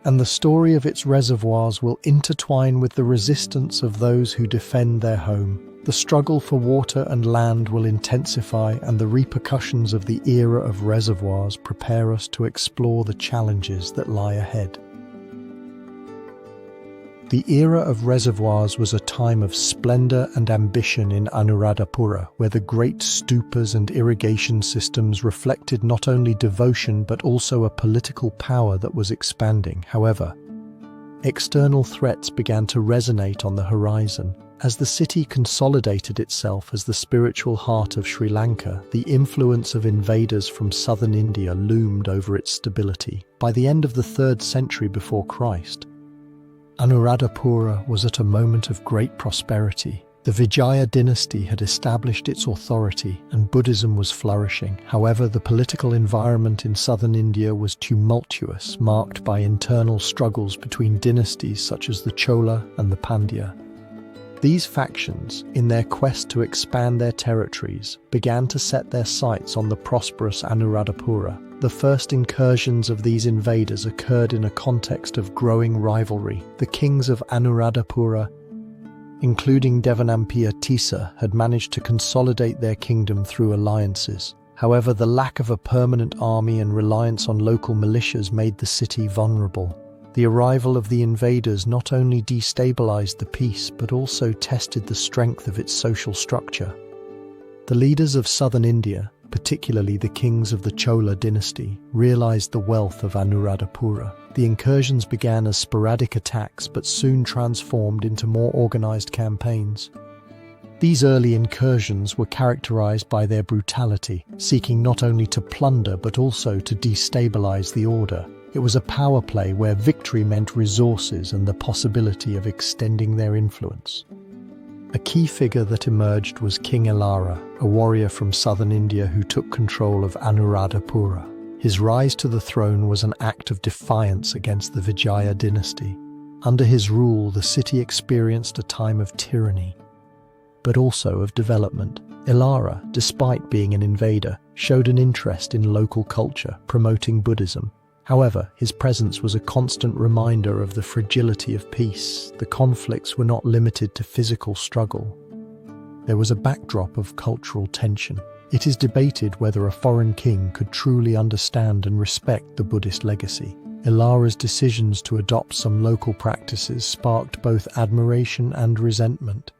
and the story of its reservoirs will intertwine with the resistance of those who defend their home. The struggle for water and land will intensify, and the repercussions of the era of reservoirs prepare us to explore the challenges that lie ahead. The era of reservoirs was a time of splendor and ambition in Anuradhapura, where the great stupas and irrigation systems reflected not only devotion but also a political power that was expanding. However, external threats began to resonate on the horizon. As the city consolidated itself as the spiritual heart of Sri Lanka, the influence of invaders from southern India loomed over its stability. By the end of the 3rd century before Christ, Anuradhapura was at a moment of great prosperity. The Vijaya dynasty had established its authority and Buddhism was flourishing. However, the political environment in southern India was tumultuous, marked by internal struggles between dynasties such as the Chola and the Pandya. These factions, in their quest to expand their territories, began to set their sights on the prosperous Anuradhapura. The first incursions of these invaders occurred in a context of growing rivalry. The kings of Anuradhapura, including Devanampiya Tisa, had managed to consolidate their kingdom through alliances. However, the lack of a permanent army and reliance on local militias made the city vulnerable. The arrival of the invaders not only destabilized the peace but also tested the strength of its social structure. The leaders of southern India, particularly the kings of the Chola dynasty, realized the wealth of Anuradhapura. The incursions began as sporadic attacks but soon transformed into more organized campaigns. These early incursions were characterized by their brutality, seeking not only to plunder but also to destabilize the order. It was a power play where victory meant resources and the possibility of extending their influence. A key figure that emerged was King Elara, a warrior from southern India who took control of Anuradhapura. His rise to the throne was an act of defiance against the Vijaya dynasty. Under his rule, the city experienced a time of tyranny, but also of development. Elara, despite being an invader, showed an interest in local culture, promoting Buddhism. However, his presence was a constant reminder of the fragility of peace. The conflicts were not limited to physical struggle. There was a backdrop of cultural tension. It is debated whether a foreign king could truly understand and respect the Buddhist legacy. Elara's decisions to adopt some local practices sparked both admiration and resentment.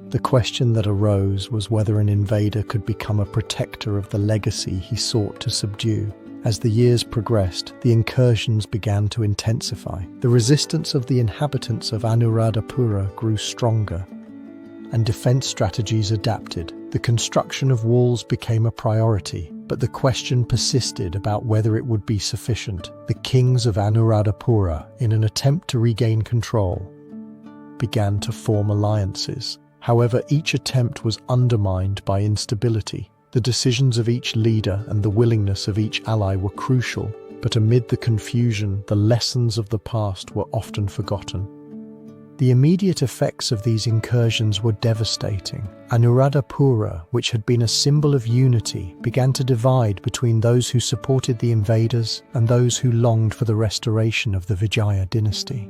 The question that arose was whether an invader could become a protector of the legacy he sought to subdue. As the years progressed, the incursions began to intensify. The resistance of the inhabitants of Anuradhapura grew stronger, and defense strategies adapted. The construction of walls became a priority, but the question persisted about whether it would be sufficient. The kings of Anuradhapura, in an attempt to regain control, began to form alliances. However, each attempt was undermined by instability. The decisions of each leader and the willingness of each ally were crucial, but amid the confusion, the lessons of the past were often forgotten. The immediate effects of these incursions were devastating. Anuradhapura, which had been a symbol of unity, began to divide between those who supported the invaders and those who longed for the restoration of the Vijaya dynasty.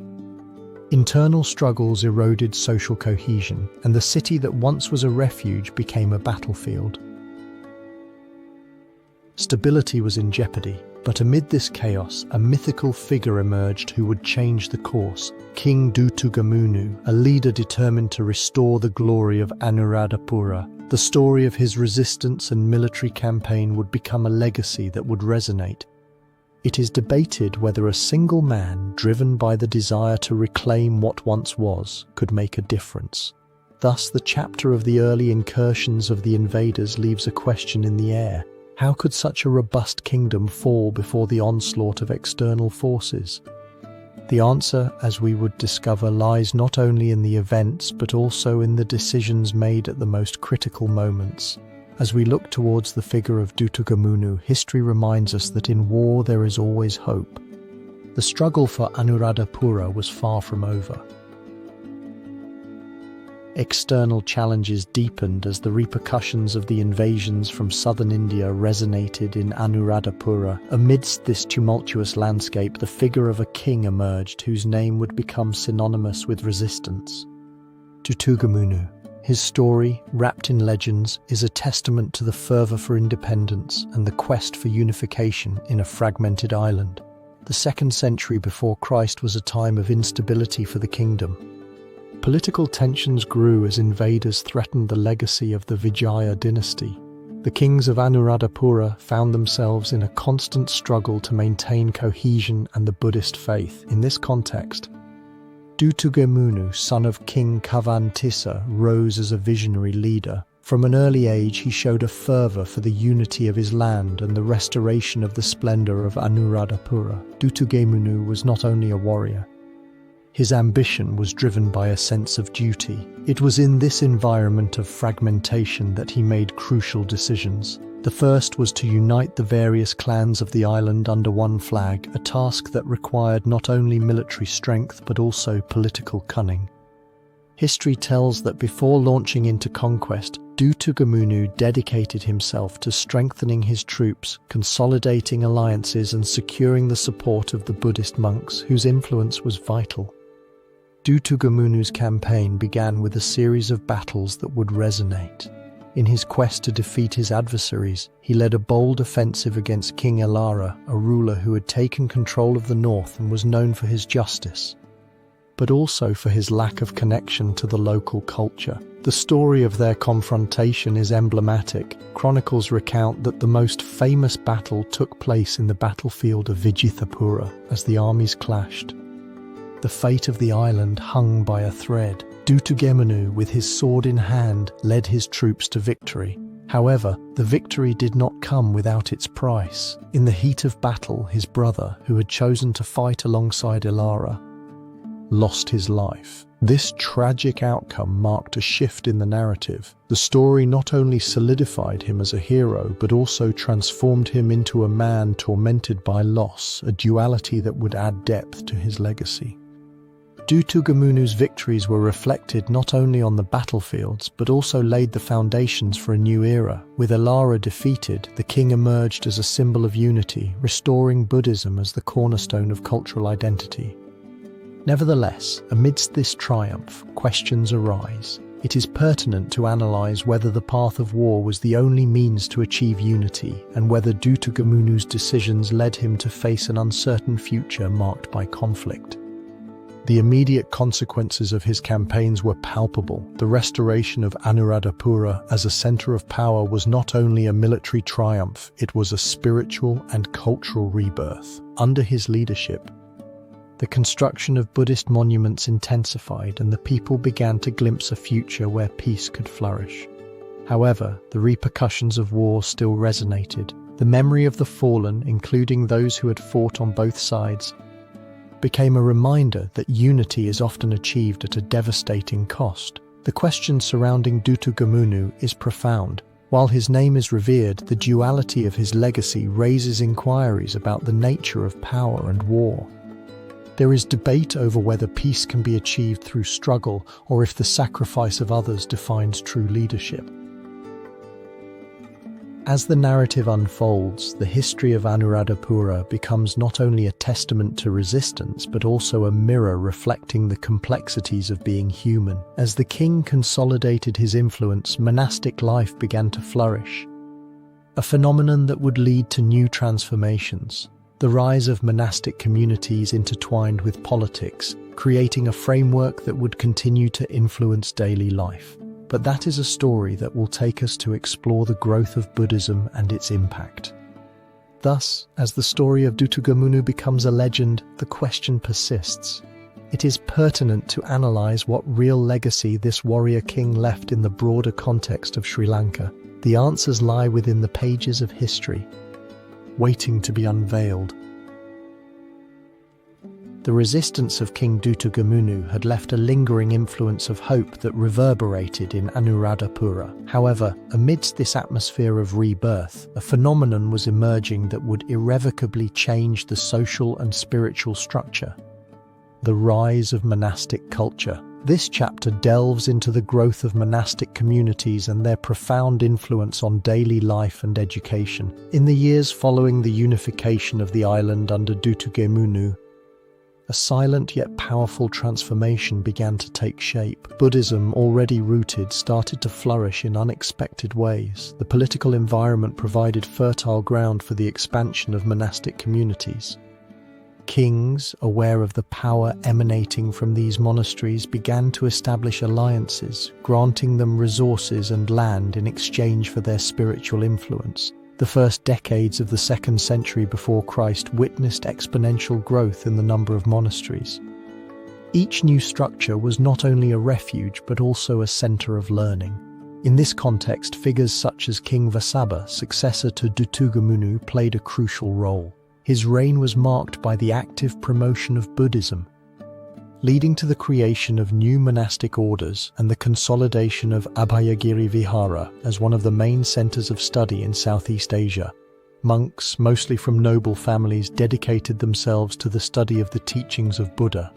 Internal struggles eroded social cohesion, and the city that once was a refuge became a battlefield. Stability was in jeopardy, but amid this chaos, a mythical figure emerged who would change the course. King Dutugemunu, a leader determined to restore the glory of Anuradhapura. The story of his resistance and military campaign would become a legacy that would resonate. It is debated whether a single man, driven by the desire to reclaim what once was, could make a difference. Thus, the chapter of the early incursions of the invaders leaves a question in the air. How could such a robust kingdom fall before the onslaught of external forces? The answer, as we would discover, lies not only in the events but also in the decisions made at the most critical moments. As we look towards the figure of Dutugemunu, history reminds us that in war there is always hope. The struggle for Anuradhapura was far from over. External challenges deepened as the repercussions of the invasions from southern India resonated in Anuradhapura. Amidst this tumultuous landscape, the figure of a king emerged whose name would become synonymous with resistance. Dutugemunu. His story, wrapped in legends, is a testament to the fervor for independence and the quest for unification in a fragmented island. The 2nd century before Christ was a time of instability for the kingdom. Political tensions grew as invaders threatened the legacy of the Vijaya dynasty. The kings of Anuradhapura found themselves in a constant struggle to maintain cohesion and the Buddhist faith. In this context, Dutugemunu, son of King Kavantissa, rose as a visionary leader. From an early age, he showed a fervor for the unity of his land and the restoration of the splendor of Anuradhapura. Dutugemunu was not only a warrior. His ambition was driven by a sense of duty. It was in this environment of fragmentation that he made crucial decisions. The first was to unite the various clans of the island under one flag, a task that required not only military strength but also political cunning. History tells that before launching into conquest, Dutugemunu dedicated himself to strengthening his troops, consolidating alliances and securing the support of the Buddhist monks, whose influence was vital. Dutugemunu's campaign began with a series of battles that would resonate. In his quest to defeat his adversaries, he led a bold offensive against King Elara, a ruler who had taken control of the north and was known for his justice, but also for his lack of connection to the local culture. The story of their confrontation is emblematic. Chronicles recount that the most famous battle took place in the battlefield of Vijayapura as the armies clashed. The fate of the island hung by a thread. Dutugemunu, with his sword in hand, led his troops to victory. However, the victory did not come without its price. In the heat of battle, his brother, who had chosen to fight alongside Elara, lost his life. This tragic outcome marked a shift in the narrative. The story not only solidified him as a hero, but also transformed him into a man tormented by loss, a duality that would add depth to his legacy. Dutugemunu's victories were reflected not only on the battlefields, but also laid the foundations for a new era. With Elara defeated, the king emerged as a symbol of unity, restoring Buddhism as the cornerstone of cultural identity. Nevertheless, amidst this triumph, questions arise. It is pertinent to analyze whether the path of war was the only means to achieve unity, and whether Dutugemunu's decisions led him to face an uncertain future marked by conflict. The immediate consequences of his campaigns were palpable. The restoration of Anuradhapura as a center of power was not only a military triumph, it was a spiritual and cultural rebirth. Under his leadership, the construction of Buddhist monuments intensified and the people began to glimpse a future where peace could flourish. However, the repercussions of war still resonated. The memory of the fallen, including those who had fought on both sides, became a reminder that unity is often achieved at a devastating cost. The question surrounding Dutugemunu is profound. While his name is revered, the duality of his legacy raises inquiries about the nature of power and war. There is debate over whether peace can be achieved through struggle or if the sacrifice of others defines true leadership. As the narrative unfolds, the history of Anuradhapura becomes not only a testament to resistance, but also a mirror reflecting the complexities of being human. As the king consolidated his influence, monastic life began to flourish, a phenomenon that would lead to new transformations. The rise of monastic communities intertwined with politics, creating a framework that would continue to influence daily life. But that is a story that will take us to explore the growth of Buddhism and its impact. Thus, as the story of Dutugemunu becomes a legend, the question persists. It is pertinent to analyze what real legacy this warrior king left in the broader context of Sri Lanka. The answers lie within the pages of history, waiting to be unveiled. The resistance of King Dutugemunu had left a lingering influence of hope that reverberated in Anuradhapura. However, amidst this atmosphere of rebirth, a phenomenon was emerging that would irrevocably change the social and spiritual structure: the rise of monastic culture. This chapter delves into the growth of monastic communities and their profound influence on daily life and education. In the years following the unification of the island under Dutugemunu, a silent yet powerful transformation began to take shape. Buddhism, already rooted, started to flourish in unexpected ways. The political environment provided fertile ground for the expansion of monastic communities. Kings, aware of the power emanating from these monasteries, began to establish alliances, granting them resources and land in exchange for their spiritual influence. The first decades of the 2nd century before Christ witnessed exponential growth in the number of monasteries. Each new structure was not only a refuge but also a center of learning. In this context, figures such as King Vasabha, successor to Dutugemunu, played a crucial role. His reign was marked by the active promotion of Buddhism, leading to the creation of new monastic orders and the consolidation of Abhayagiri Vihara as one of the main centers of study in Southeast Asia. Monks, mostly from noble families, dedicated themselves to the study of the teachings of Buddha.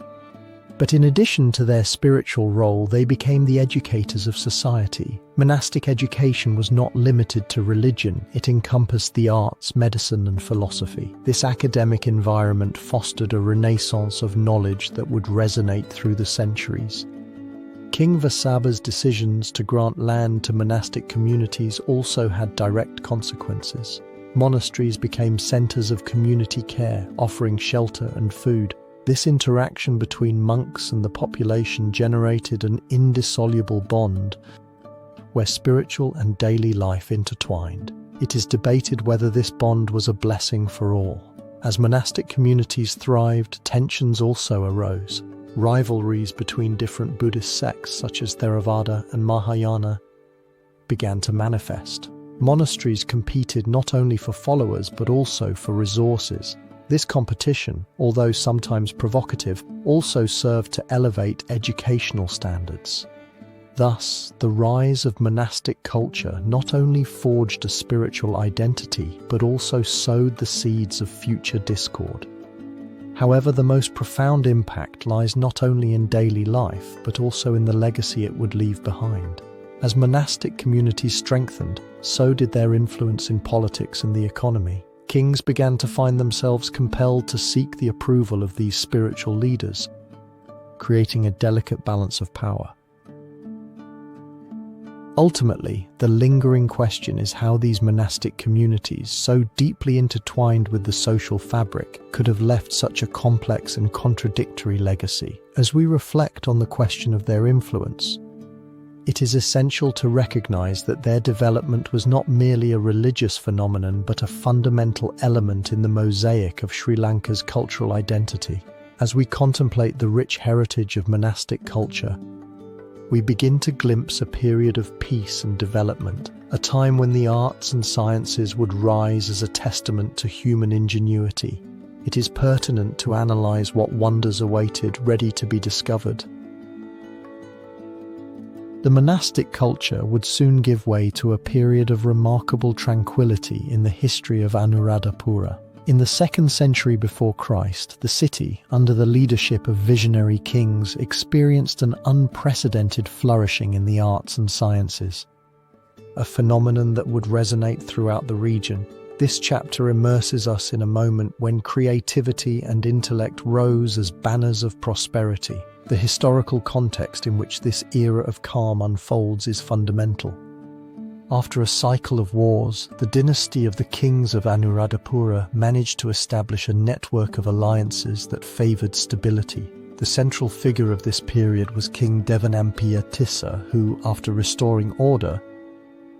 But in addition to their spiritual role, they became the educators of society. Monastic education was not limited to religion, it encompassed the arts, medicine, and philosophy. This academic environment fostered a renaissance of knowledge that would resonate through the centuries. King Vasabha's decisions to grant land to monastic communities also had direct consequences. Monasteries became centers of community care, offering shelter and food. This interaction between monks and the population generated an indissoluble bond where spiritual and daily life intertwined. It is debated whether this bond was a blessing for all. As monastic communities thrived, tensions also arose. Rivalries between different Buddhist sects such as Theravada and Mahayana began to manifest. Monasteries competed not only for followers but also for resources. This competition, although sometimes provocative, also served to elevate educational standards. Thus, the rise of monastic culture not only forged a spiritual identity, but also sowed the seeds of future discord. However, the most profound impact lies not only in daily life, but also in the legacy it would leave behind. As monastic communities strengthened, so did their influence in politics and the economy. Kings began to find themselves compelled to seek the approval of these spiritual leaders, creating a delicate balance of power. Ultimately, the lingering question is how these monastic communities, so deeply intertwined with the social fabric, could have left such a complex and contradictory legacy. As we reflect on the question of their influence, it is essential to recognize that their development was not merely a religious phenomenon but a fundamental element in the mosaic of Sri Lanka's cultural identity. As we contemplate the rich heritage of monastic culture, we begin to glimpse a period of peace and development, a time when the arts and sciences would rise as a testament to human ingenuity. It is pertinent to analyze what wonders awaited, ready to be discovered. The monastic culture would soon give way to a period of remarkable tranquility in the history of Anuradhapura. In the 2nd century before Christ, the city, under the leadership of visionary kings, experienced an unprecedented flourishing in the arts and sciences, a phenomenon that would resonate throughout the region. This chapter immerses us in a moment when creativity and intellect rose as banners of prosperity. The historical context in which this era of calm unfolds is fundamental. After a cycle of wars, the dynasty of the kings of Anuradhapura managed to establish a network of alliances that favoured stability. The central figure of this period was King Devanampiya Tissa, who, after restoring order,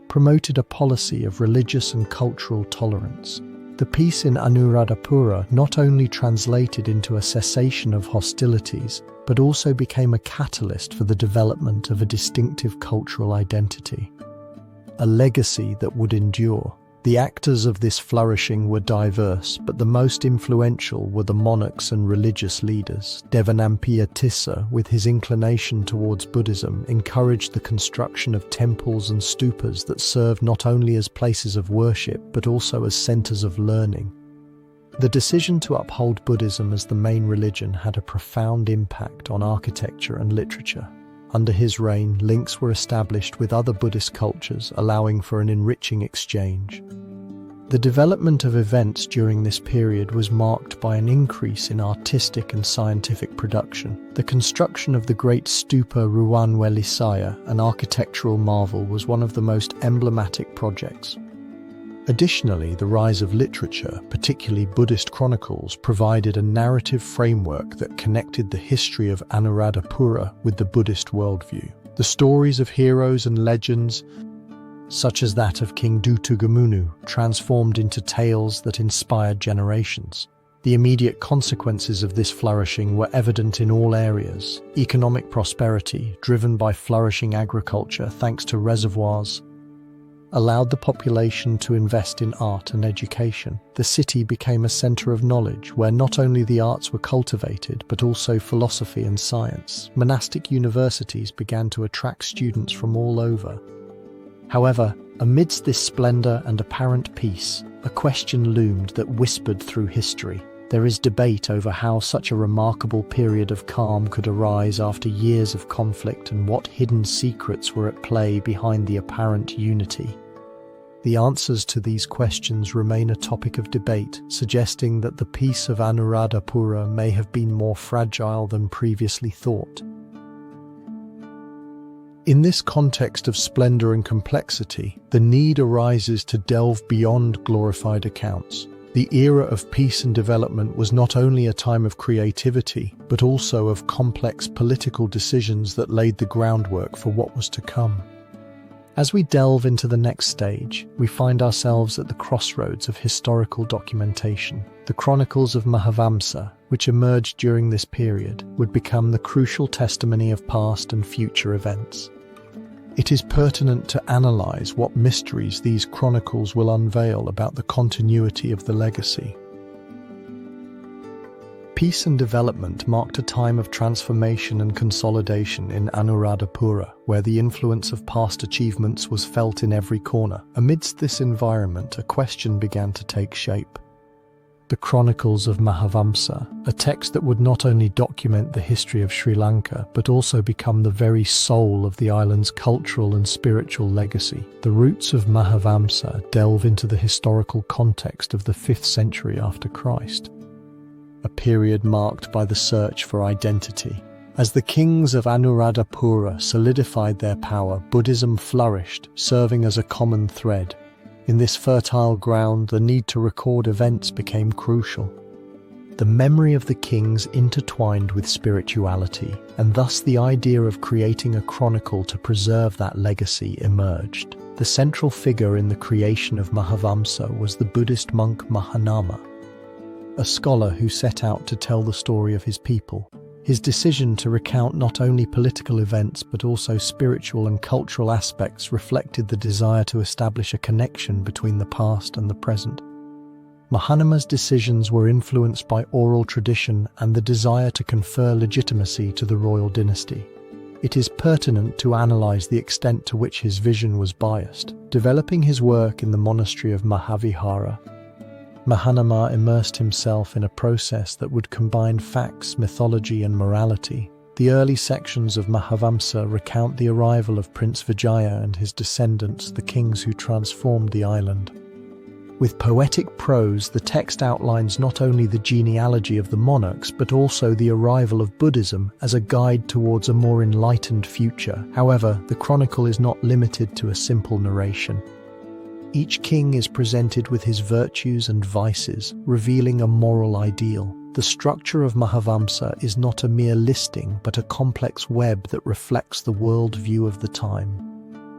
promoted a policy of religious and cultural tolerance. The peace in Anuradhapura not only translated into a cessation of hostilities, but also became a catalyst for the development of a distinctive cultural identity, a legacy that would endure. The actors of this flourishing were diverse, but the most influential were the monarchs and religious leaders. Devanampiya Tissa, with his inclination towards Buddhism, encouraged the construction of temples and stupas that served not only as places of worship, but also as centers of learning. The decision to uphold Buddhism as the main religion had a profound impact on architecture and literature. Under his reign, links were established with other Buddhist cultures, allowing for an enriching exchange. The development of events during this period was marked by an increase in artistic and scientific production. The construction of the great stupa Ruwanwelisaya, an architectural marvel, was one of the most emblematic projects. Additionally, the rise of literature, particularly Buddhist chronicles, provided a narrative framework that connected the history of Anuradhapura with the Buddhist worldview. The stories of heroes and legends, such as that of King Dutugemunu, transformed into tales that inspired generations. The immediate consequences of this flourishing were evident in all areas. Economic prosperity, driven by flourishing agriculture thanks to reservoirs, allowed the population to invest in art and education. The city became a center of knowledge where not only the arts were cultivated, but also philosophy and science. Monastic universities began to attract students from all over. However, amidst this splendor and apparent peace, a question loomed that whispered through history. There is debate over how such a remarkable period of calm could arise after years of conflict and what hidden secrets were at play behind the apparent unity. The answers to these questions remain a topic of debate, suggesting that the peace of Anuradhapura may have been more fragile than previously thought. In this context of splendor and complexity, the need arises to delve beyond glorified accounts. The era of peace and development was not only a time of creativity, but also of complex political decisions that laid the groundwork for what was to come. As we delve into the next stage, we find ourselves at the crossroads of historical documentation. The Chronicles of Mahavamsa, which emerged during this period, would become the crucial testimony of past and future events. It is pertinent to analyze what mysteries these chronicles will unveil about the continuity of the legacy. Peace and development marked a time of transformation and consolidation in Anuradhapura, where the influence of past achievements was felt in every corner. Amidst this environment, a question began to take shape. The Chronicles of Mahavamsa, a text that would not only document the history of Sri Lanka, but also become the very soul of the island's cultural and spiritual legacy. The roots of Mahavamsa delve into the historical context of the 5th century after Christ, a period marked by the search for identity. As the kings of Anuradhapura solidified their power, Buddhism flourished, serving as a common thread. In this fertile ground, the need to record events became crucial. The memory of the kings intertwined with spirituality, and thus the idea of creating a chronicle to preserve that legacy emerged. The central figure in the creation of Mahavamsa was the Buddhist monk Mahinda, a scholar who set out to tell the story of his people. His decision to recount not only political events but also spiritual and cultural aspects reflected the desire to establish a connection between the past and the present. Mahinda's decisions were influenced by oral tradition and the desire to confer legitimacy to the royal dynasty. It is pertinent to analyze the extent to which his vision was biased. Developing his work in the monastery of Mahavihara, Mahinda immersed himself in a process that would combine facts, mythology, and morality. The early sections of Mahavamsa recount the arrival of Prince Vijaya and his descendants, the kings who transformed the island. With poetic prose, the text outlines not only the genealogy of the monarchs, but also the arrival of Buddhism as a guide towards a more enlightened future. However, the chronicle is not limited to a simple narration. Each king is presented with his virtues and vices, revealing a moral ideal. The structure of Mahavamsa is not a mere listing, but a complex web that reflects the worldview of the time.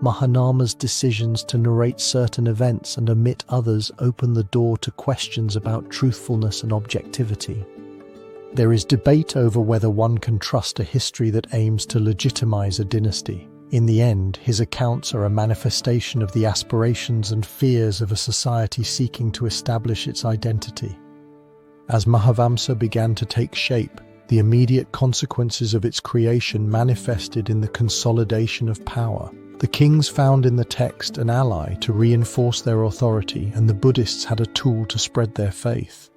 Mahinda's decisions to narrate certain events and omit others open the door to questions about truthfulness and objectivity. There is debate over whether one can trust a history that aims to legitimize a dynasty. In the end, his accounts are a manifestation of the aspirations and fears of a society seeking to establish its identity. As Mahavamsa began to take shape, the immediate consequences of its creation manifested in the consolidation of power. The kings found in the text an ally to reinforce their authority, and the Buddhists had a tool to spread their faith.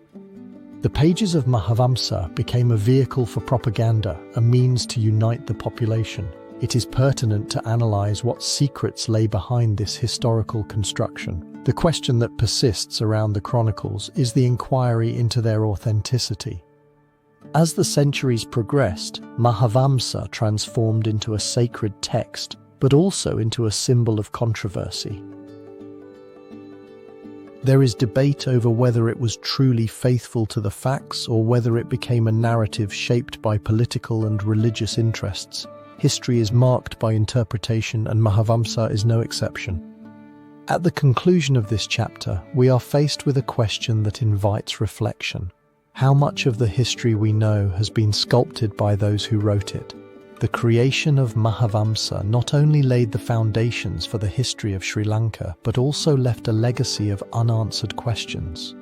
The pages of Mahavamsa became a vehicle for propaganda, a means to unite the population. It is pertinent to analyze what secrets lay behind this historical construction. The question that persists around the chronicles is the inquiry into their authenticity. As the centuries progressed, Mahavamsa transformed into a sacred text, but also into a symbol of controversy. There is debate over whether it was truly faithful to the facts or whether it became a narrative shaped by political and religious interests. History is marked by interpretation, and Mahavamsa is no exception. At the conclusion of this chapter, we are faced with a question that invites reflection. How much of the history we know has been sculpted by those who wrote it? The creation of Mahavamsa not only laid the foundations for the history of Sri Lanka, but also left a legacy of unanswered questions.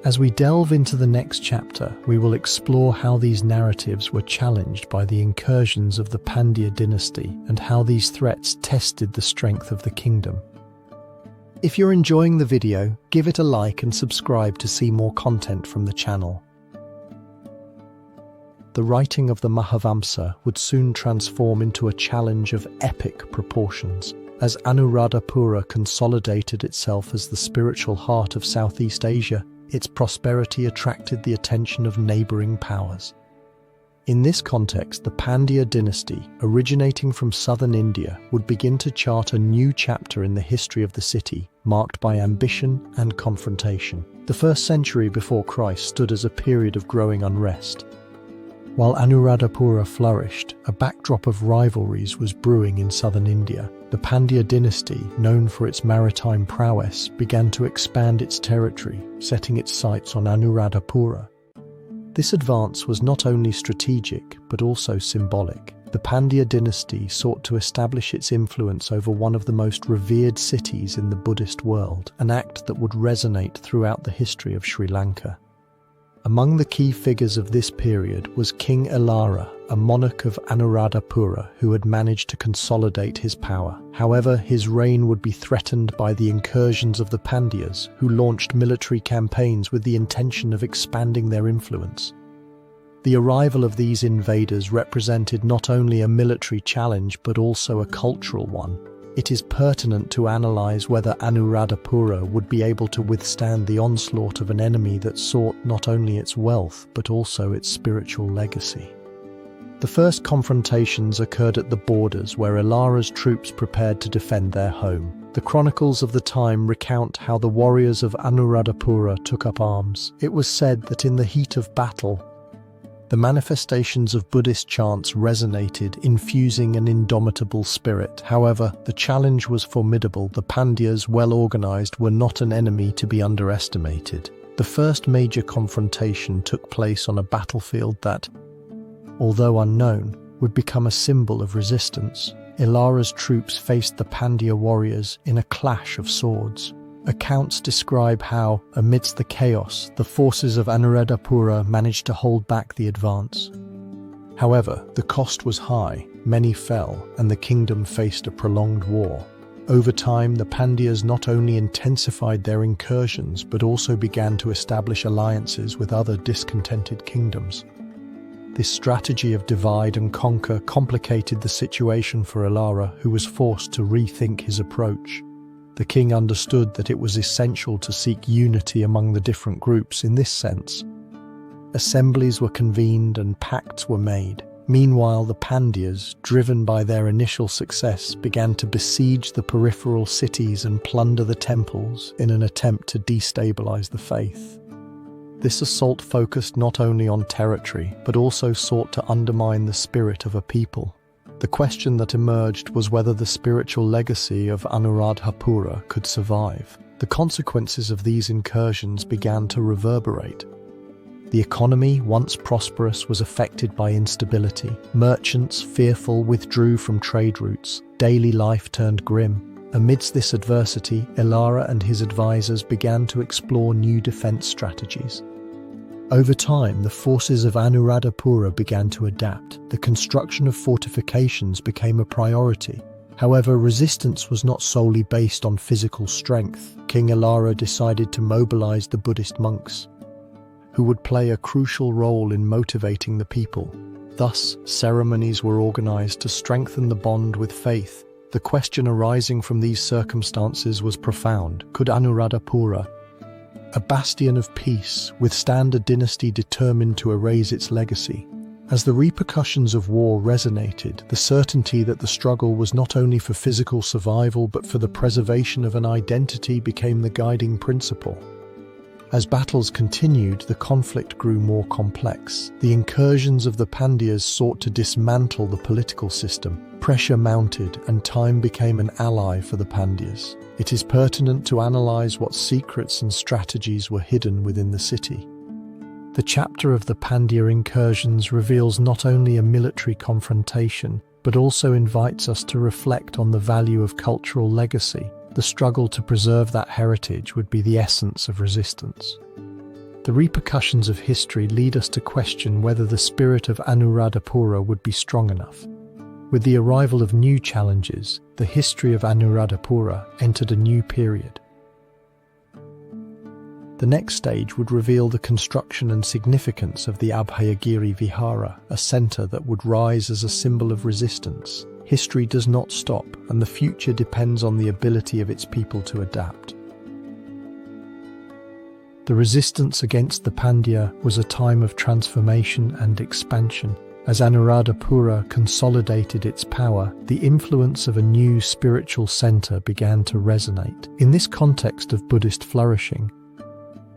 As we delve into the next chapter, we will explore how these narratives were challenged by the incursions of the Pandya dynasty and how these threats tested the strength of the kingdom. If you're enjoying the video, give it a like and subscribe to see more content from the channel. The writing of the Mahavamsa would soon transform into a challenge of epic proportions. As Anuradhapura consolidated itself as the spiritual heart of Southeast Asia, its prosperity attracted the attention of neighboring powers. In this context, the Pandya dynasty, originating from southern India, would begin to chart a new chapter in the history of the city, marked by ambition and confrontation. The first century before Christ stood as a period of growing unrest. While Anuradhapura flourished, a backdrop of rivalries was brewing in southern India. The Pandya dynasty, known for its maritime prowess, began to expand its territory, setting its sights on Anuradhapura. This advance was not only strategic, but also symbolic. The Pandya dynasty sought to establish its influence over one of the most revered cities in the Buddhist world, an act that would resonate throughout the history of Sri Lanka. Among the key figures of this period was King Elara, a monarch of Anuradhapura who had managed to consolidate his power. However, his reign would be threatened by the incursions of the Pandyas, who launched military campaigns with the intention of expanding their influence. The arrival of these invaders represented not only a military challenge but also a cultural one. It is pertinent to analyze whether Anuradhapura would be able to withstand the onslaught of an enemy that sought not only its wealth but also its spiritual legacy. The first confrontations occurred at the borders, where Elara's troops prepared to defend their home. The chronicles of the time recount how the warriors of Anuradhapura took up arms. It was said that in the heat of battle, the manifestations of Buddhist chants resonated, infusing an indomitable spirit. However, the challenge was formidable. The Pandyas, well organized, were not an enemy to be underestimated. The first major confrontation took place on a battlefield that, although unknown, would become a symbol of resistance. Elara's troops faced the Pandya warriors in a clash of swords. Accounts describe how, amidst the chaos, the forces of Anuradhapura managed to hold back the advance. However, the cost was high, many fell, and the kingdom faced a prolonged war. Over time, the Pandyas not only intensified their incursions but also began to establish alliances with other discontented kingdoms. This strategy of divide and conquer complicated the situation for Elara, who was forced to rethink his approach. The king understood that it was essential to seek unity among the different groups in this sense. Assemblies were convened and pacts were made. Meanwhile, the Pandyas, driven by their initial success, began to besiege the peripheral cities and plunder the temples in an attempt to destabilize the faith. This assault focused not only on territory, but also sought to undermine the spirit of a people. The question that emerged was whether the spiritual legacy of Anuradhapura could survive. The consequences of these incursions began to reverberate. The economy, once prosperous, was affected by instability. Merchants, fearful, withdrew from trade routes. Daily life turned grim. Amidst this adversity, Elara and his advisors began to explore new defense strategies. Over time, the forces of Anuradhapura began to adapt. The construction of fortifications became a priority. However, resistance was not solely based on physical strength. King Elara decided to mobilize the Buddhist monks, who would play a crucial role in motivating the people. Thus, ceremonies were organized to strengthen the bond with faith. The question arising from these circumstances was profound. Could Anuradhapura, a bastion of peace, withstand a dynasty determined to erase its legacy? As the repercussions of war resonated, the certainty that the struggle was not only for physical survival but for the preservation of an identity became the guiding principle. As battles continued, the conflict grew more complex. The incursions of the Pandyas sought to dismantle the political system. Pressure mounted, and time became an ally for the Pandyas. It is pertinent to analyze what secrets and strategies were hidden within the city. The chapter of the Pandya incursions reveals not only a military confrontation, but also invites us to reflect on the value of cultural legacy. The struggle to preserve that heritage would be the essence of resistance. The repercussions of history lead us to question whether the spirit of Anuradhapura would be strong enough. With the arrival of new challenges, the history of Anuradhapura entered a new period. The next stage would reveal the construction and significance of the Abhayagiri Vihara, a center that would rise as a symbol of resistance. History does not stop, and the future depends on the ability of its people to adapt. The resistance against the Pandya was a time of transformation and expansion. As Anuradhapura consolidated its power, the influence of a new spiritual center began to resonate. In this context of Buddhist flourishing,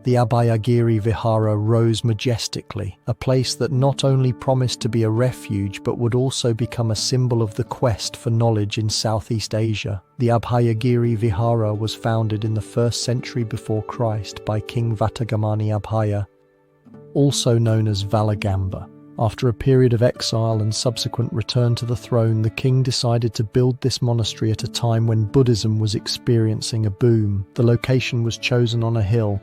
the Abhayagiri Vihara rose majestically, a place that not only promised to be a refuge but would also become a symbol of the quest for knowledge in Southeast Asia. The Abhayagiri Vihara was founded in the 1st century before Christ by King Vatagamani Abhaya, also known as Valagamba. After a period of exile and subsequent return to the throne, the king decided to build this monastery at a time when Buddhism was experiencing a boom. The location was chosen on a hill,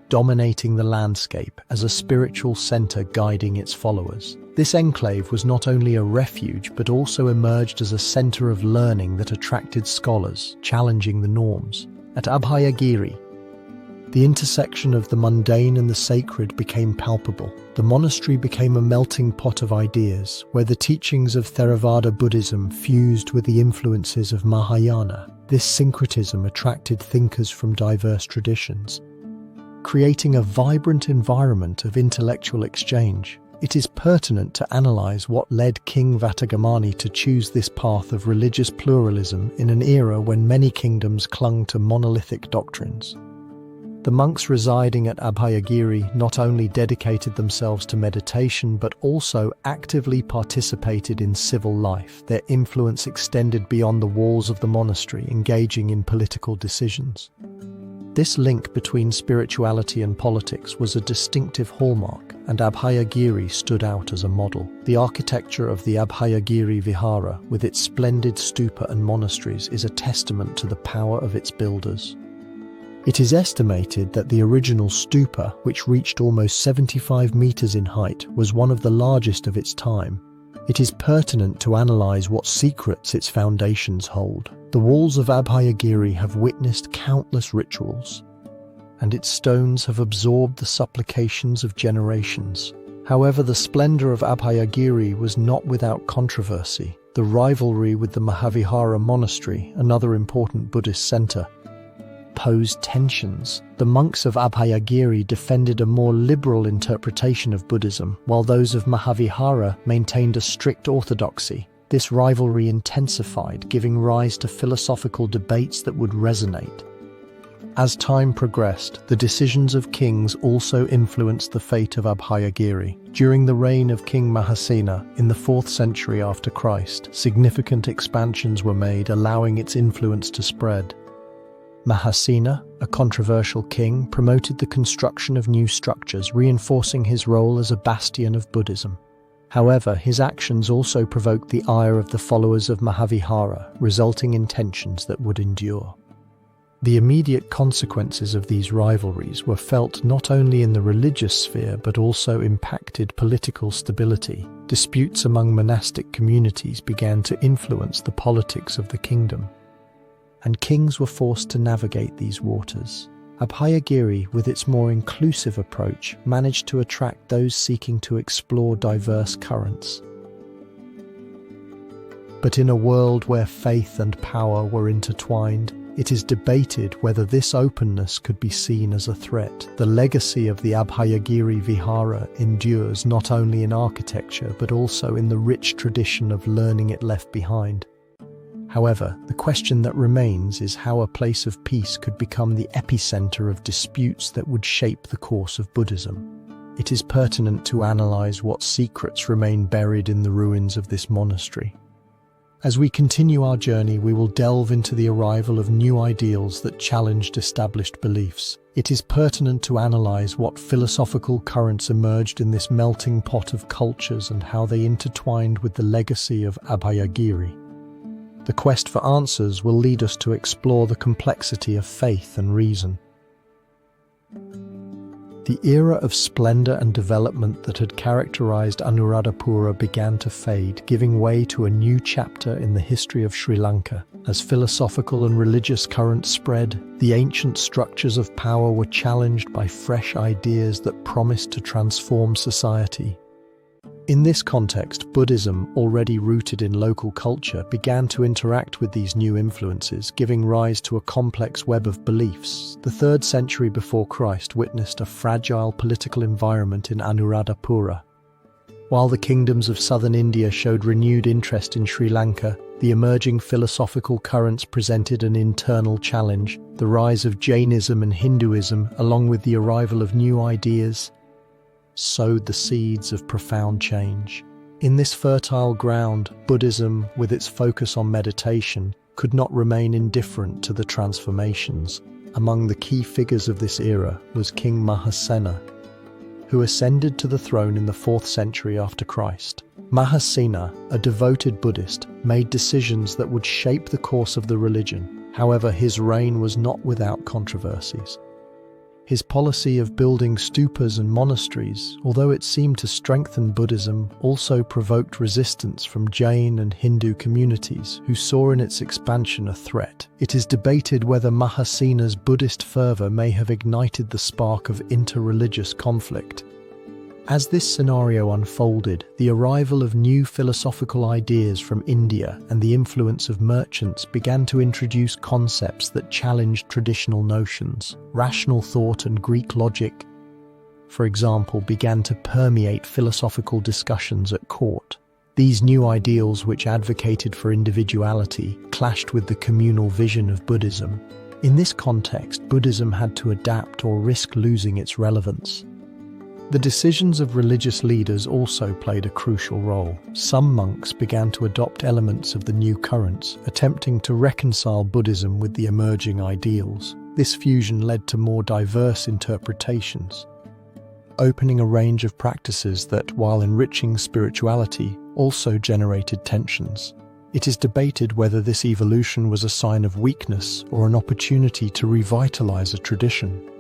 dominating the landscape as a spiritual center guiding its followers. This enclave was not only a refuge but also emerged as a center of learning that attracted scholars, challenging the norms. At Abhayagiri, the intersection of the mundane and the sacred became palpable. The monastery became a melting pot of ideas, where the teachings of Theravada Buddhism fused with the influences of Mahayana. This syncretism attracted thinkers from diverse traditions, creating a vibrant environment of intellectual exchange. It is pertinent to analyze what led King Vatagamani to choose this path of religious pluralism in an era when many kingdoms clung to monolithic doctrines. The monks residing at Abhayagiri not only dedicated themselves to meditation but also actively participated in civil life. Their influence extended beyond the walls of the monastery, engaging in political decisions. This link between spirituality and politics was a distinctive hallmark, and Abhayagiri stood out as a model. The architecture of the Abhayagiri Vihara, with its splendid stupa and monasteries, is a testament to the power of its builders. It is estimated that the original stupa, which reached almost 75 meters in height, was one of the largest of its time. It is pertinent to analyze what secrets its foundations hold. The walls of Abhayagiri have witnessed countless rituals, and its stones have absorbed the supplications of generations. However, the splendor of Abhayagiri was not without controversy. The rivalry with the Mahavihara monastery, another important Buddhist center, posed tensions. The monks of Abhayagiri defended a more liberal interpretation of Buddhism, while those of Mahavihara maintained a strict orthodoxy. This rivalry intensified, giving rise to philosophical debates that would resonate. As time progressed, the decisions of kings also influenced the fate of Abhayagiri. During the reign of King Mahasena, in the 4th century after Christ, significant expansions were made, allowing its influence to spread. Mahasena, a controversial king, promoted the construction of new structures, reinforcing his role as a bastion of Buddhism. However, his actions also provoked the ire of the followers of Mahavihara, resulting in tensions that would endure. The immediate consequences of these rivalries were felt not only in the religious sphere but also impacted political stability. Disputes among monastic communities began to influence the politics of the kingdom, and kings were forced to navigate these waters. Abhayagiri, with its more inclusive approach, managed to attract those seeking to explore diverse currents. But in a world where faith and power were intertwined, it is debated whether this openness could be seen as a threat. The legacy of the Abhayagiri Vihara endures not only in architecture but also in the rich tradition of learning it left behind. However, the question that remains is how a place of peace could become the epicenter of disputes that would shape the course of Buddhism. It is pertinent to analyze what secrets remain buried in the ruins of this monastery. As we continue our journey, we will delve into the arrival of new ideals that challenged established beliefs. It is pertinent to analyze what philosophical currents emerged in this melting pot of cultures and how they intertwined with the legacy of Abhayagiri. The quest for answers will lead us to explore the complexity of faith and reason. The era of splendor and development that had characterized Anuradhapura began to fade, giving way to a new chapter in the history of Sri Lanka. As philosophical and religious currents spread, the ancient structures of power were challenged by fresh ideas that promised to transform society. In this context, Buddhism, already rooted in local culture, began to interact with these new influences, giving rise to a complex web of beliefs. The 3rd century before Christ witnessed a fragile political environment in Anuradhapura. While the kingdoms of southern India showed renewed interest in Sri Lanka, the emerging philosophical currents presented an internal challenge. The rise of Jainism and Hinduism, along with the arrival of new ideas, sowed the seeds of profound change. In this fertile ground, Buddhism, with its focus on meditation, could not remain indifferent to the transformations. Among the key figures of this era was King Mahasena, who ascended to the throne in the 4th century after Christ. Mahasena, a devoted Buddhist, made decisions that would shape the course of the religion. However, his reign was not without controversies. His policy of building stupas and monasteries, although it seemed to strengthen Buddhism, also provoked resistance from Jain and Hindu communities, who saw in its expansion a threat. It is debated whether Mahasena's Buddhist fervor may have ignited the spark of inter-religious conflict. As this scenario unfolded, the arrival of new philosophical ideas from India and the influence of merchants began to introduce concepts that challenged traditional notions. Rational thought and Greek logic, for example, began to permeate philosophical discussions at court. These new ideals, which advocated for individuality, clashed with the communal vision of Buddhism. In this context, Buddhism had to adapt or risk losing its relevance. The decisions of religious leaders also played a crucial role. Some monks began to adopt elements of the new currents, attempting to reconcile Buddhism with the emerging ideals. This fusion led to more diverse interpretations, opening a range of practices that, while enriching spirituality, also generated tensions. It is debated whether this evolution was a sign of weakness or an opportunity to revitalize a tradition.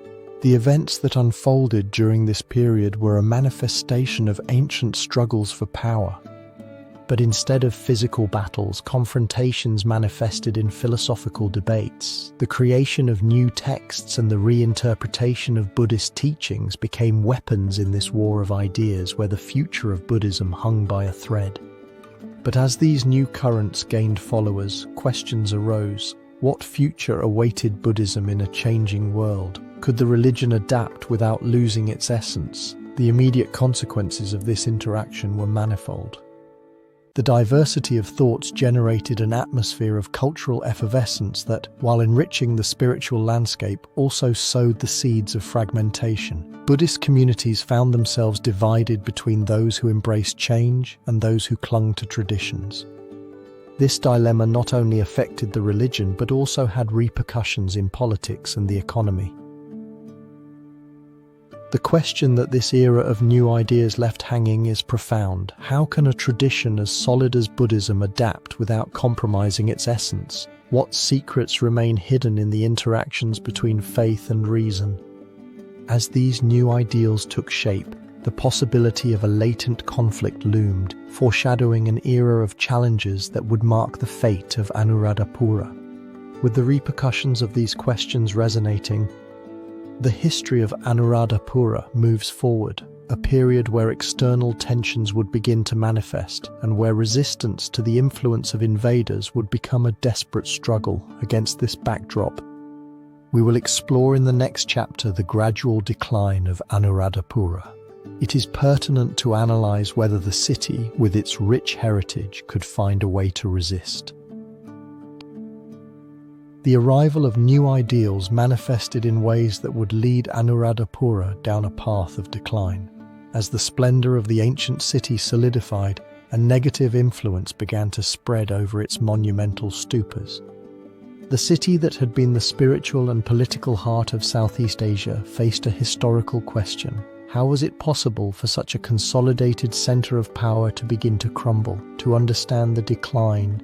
The events that unfolded during this period were a manifestation of ancient struggles for power. But instead of physical battles, confrontations manifested in philosophical debates. The creation of new texts and the reinterpretation of Buddhist teachings became weapons in this war of ideas where the future of Buddhism hung by a thread. But as these new currents gained followers, questions arose. What future awaited Buddhism in a changing world? Could the religion adapt without losing its essence? The immediate consequences of this interaction were manifold. The diversity of thoughts generated an atmosphere of cultural effervescence that, while enriching the spiritual landscape, also sowed the seeds of fragmentation. Buddhist communities found themselves divided between those who embraced change and those who clung to traditions. This dilemma not only affected the religion but also had repercussions in politics and the economy. The question that this era of new ideas left hanging is profound. How can a tradition as solid as Buddhism adapt without compromising its essence? What secrets remain hidden in the interactions between faith and reason? As these new ideals took shape, the possibility of a latent conflict loomed, foreshadowing an era of challenges that would mark the fate of Anuradhapura. With the repercussions of these questions resonating, the history of Anuradhapura moves forward, a period where external tensions would begin to manifest and where resistance to the influence of invaders would become a desperate struggle. Against this backdrop, we will explore in the next chapter the gradual decline of Anuradhapura. It is pertinent to analyze whether the city, with its rich heritage, could find a way to resist. The arrival of new ideals manifested in ways that would lead Anuradhapura down a path of decline. As the splendor of the ancient city solidified, a negative influence began to spread over its monumental stupas. The city that had been the spiritual and political heart of Southeast Asia faced a historical question. How was it possible for such a consolidated center of power to begin to crumble? To understand the decline,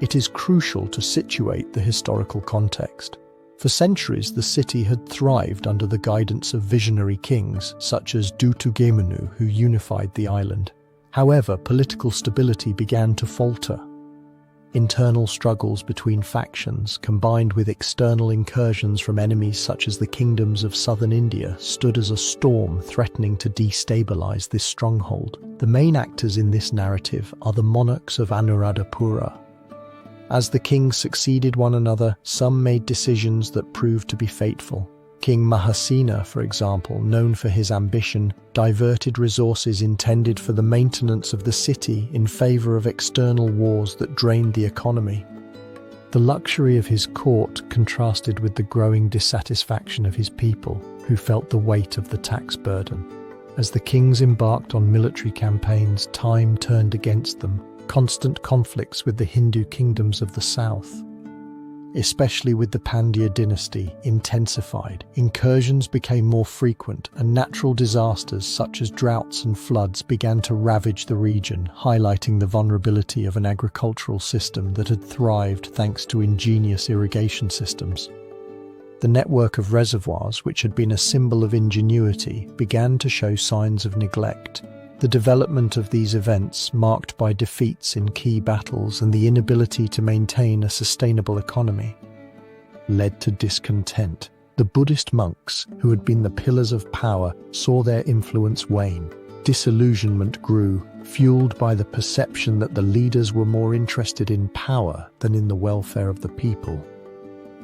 it is crucial to situate the historical context. For centuries, the city had thrived under the guidance of visionary kings, such as Dutugemunu, who unified the island. However, political stability began to falter. Internal struggles between factions, combined with external incursions from enemies such as the kingdoms of southern India, stood as a storm threatening to destabilize this stronghold. The main actors in this narrative are the monarchs of Anuradhapura. As the kings succeeded one another, some made decisions that proved to be fateful. King Mahasena, for example, known for his ambition, diverted resources intended for the maintenance of the city in favor of external wars that drained the economy. The luxury of his court contrasted with the growing dissatisfaction of his people, who felt the weight of the tax burden. As the kings embarked on military campaigns, time turned against them. Constant conflicts with the Hindu kingdoms of the south, especially with the Pandya dynasty, intensified. Incursions became more frequent, and natural disasters such as droughts and floods began to ravage the region, highlighting the vulnerability of an agricultural system that had thrived thanks to ingenious irrigation systems. The network of reservoirs, which had been a symbol of ingenuity, began to show signs of neglect. The development of these events, marked by defeats in key battles and the inability to maintain a sustainable economy, led to discontent. The Buddhist monks, who had been the pillars of power, saw their influence wane. Disillusionment grew, fueled by the perception that the leaders were more interested in power than in the welfare of the people.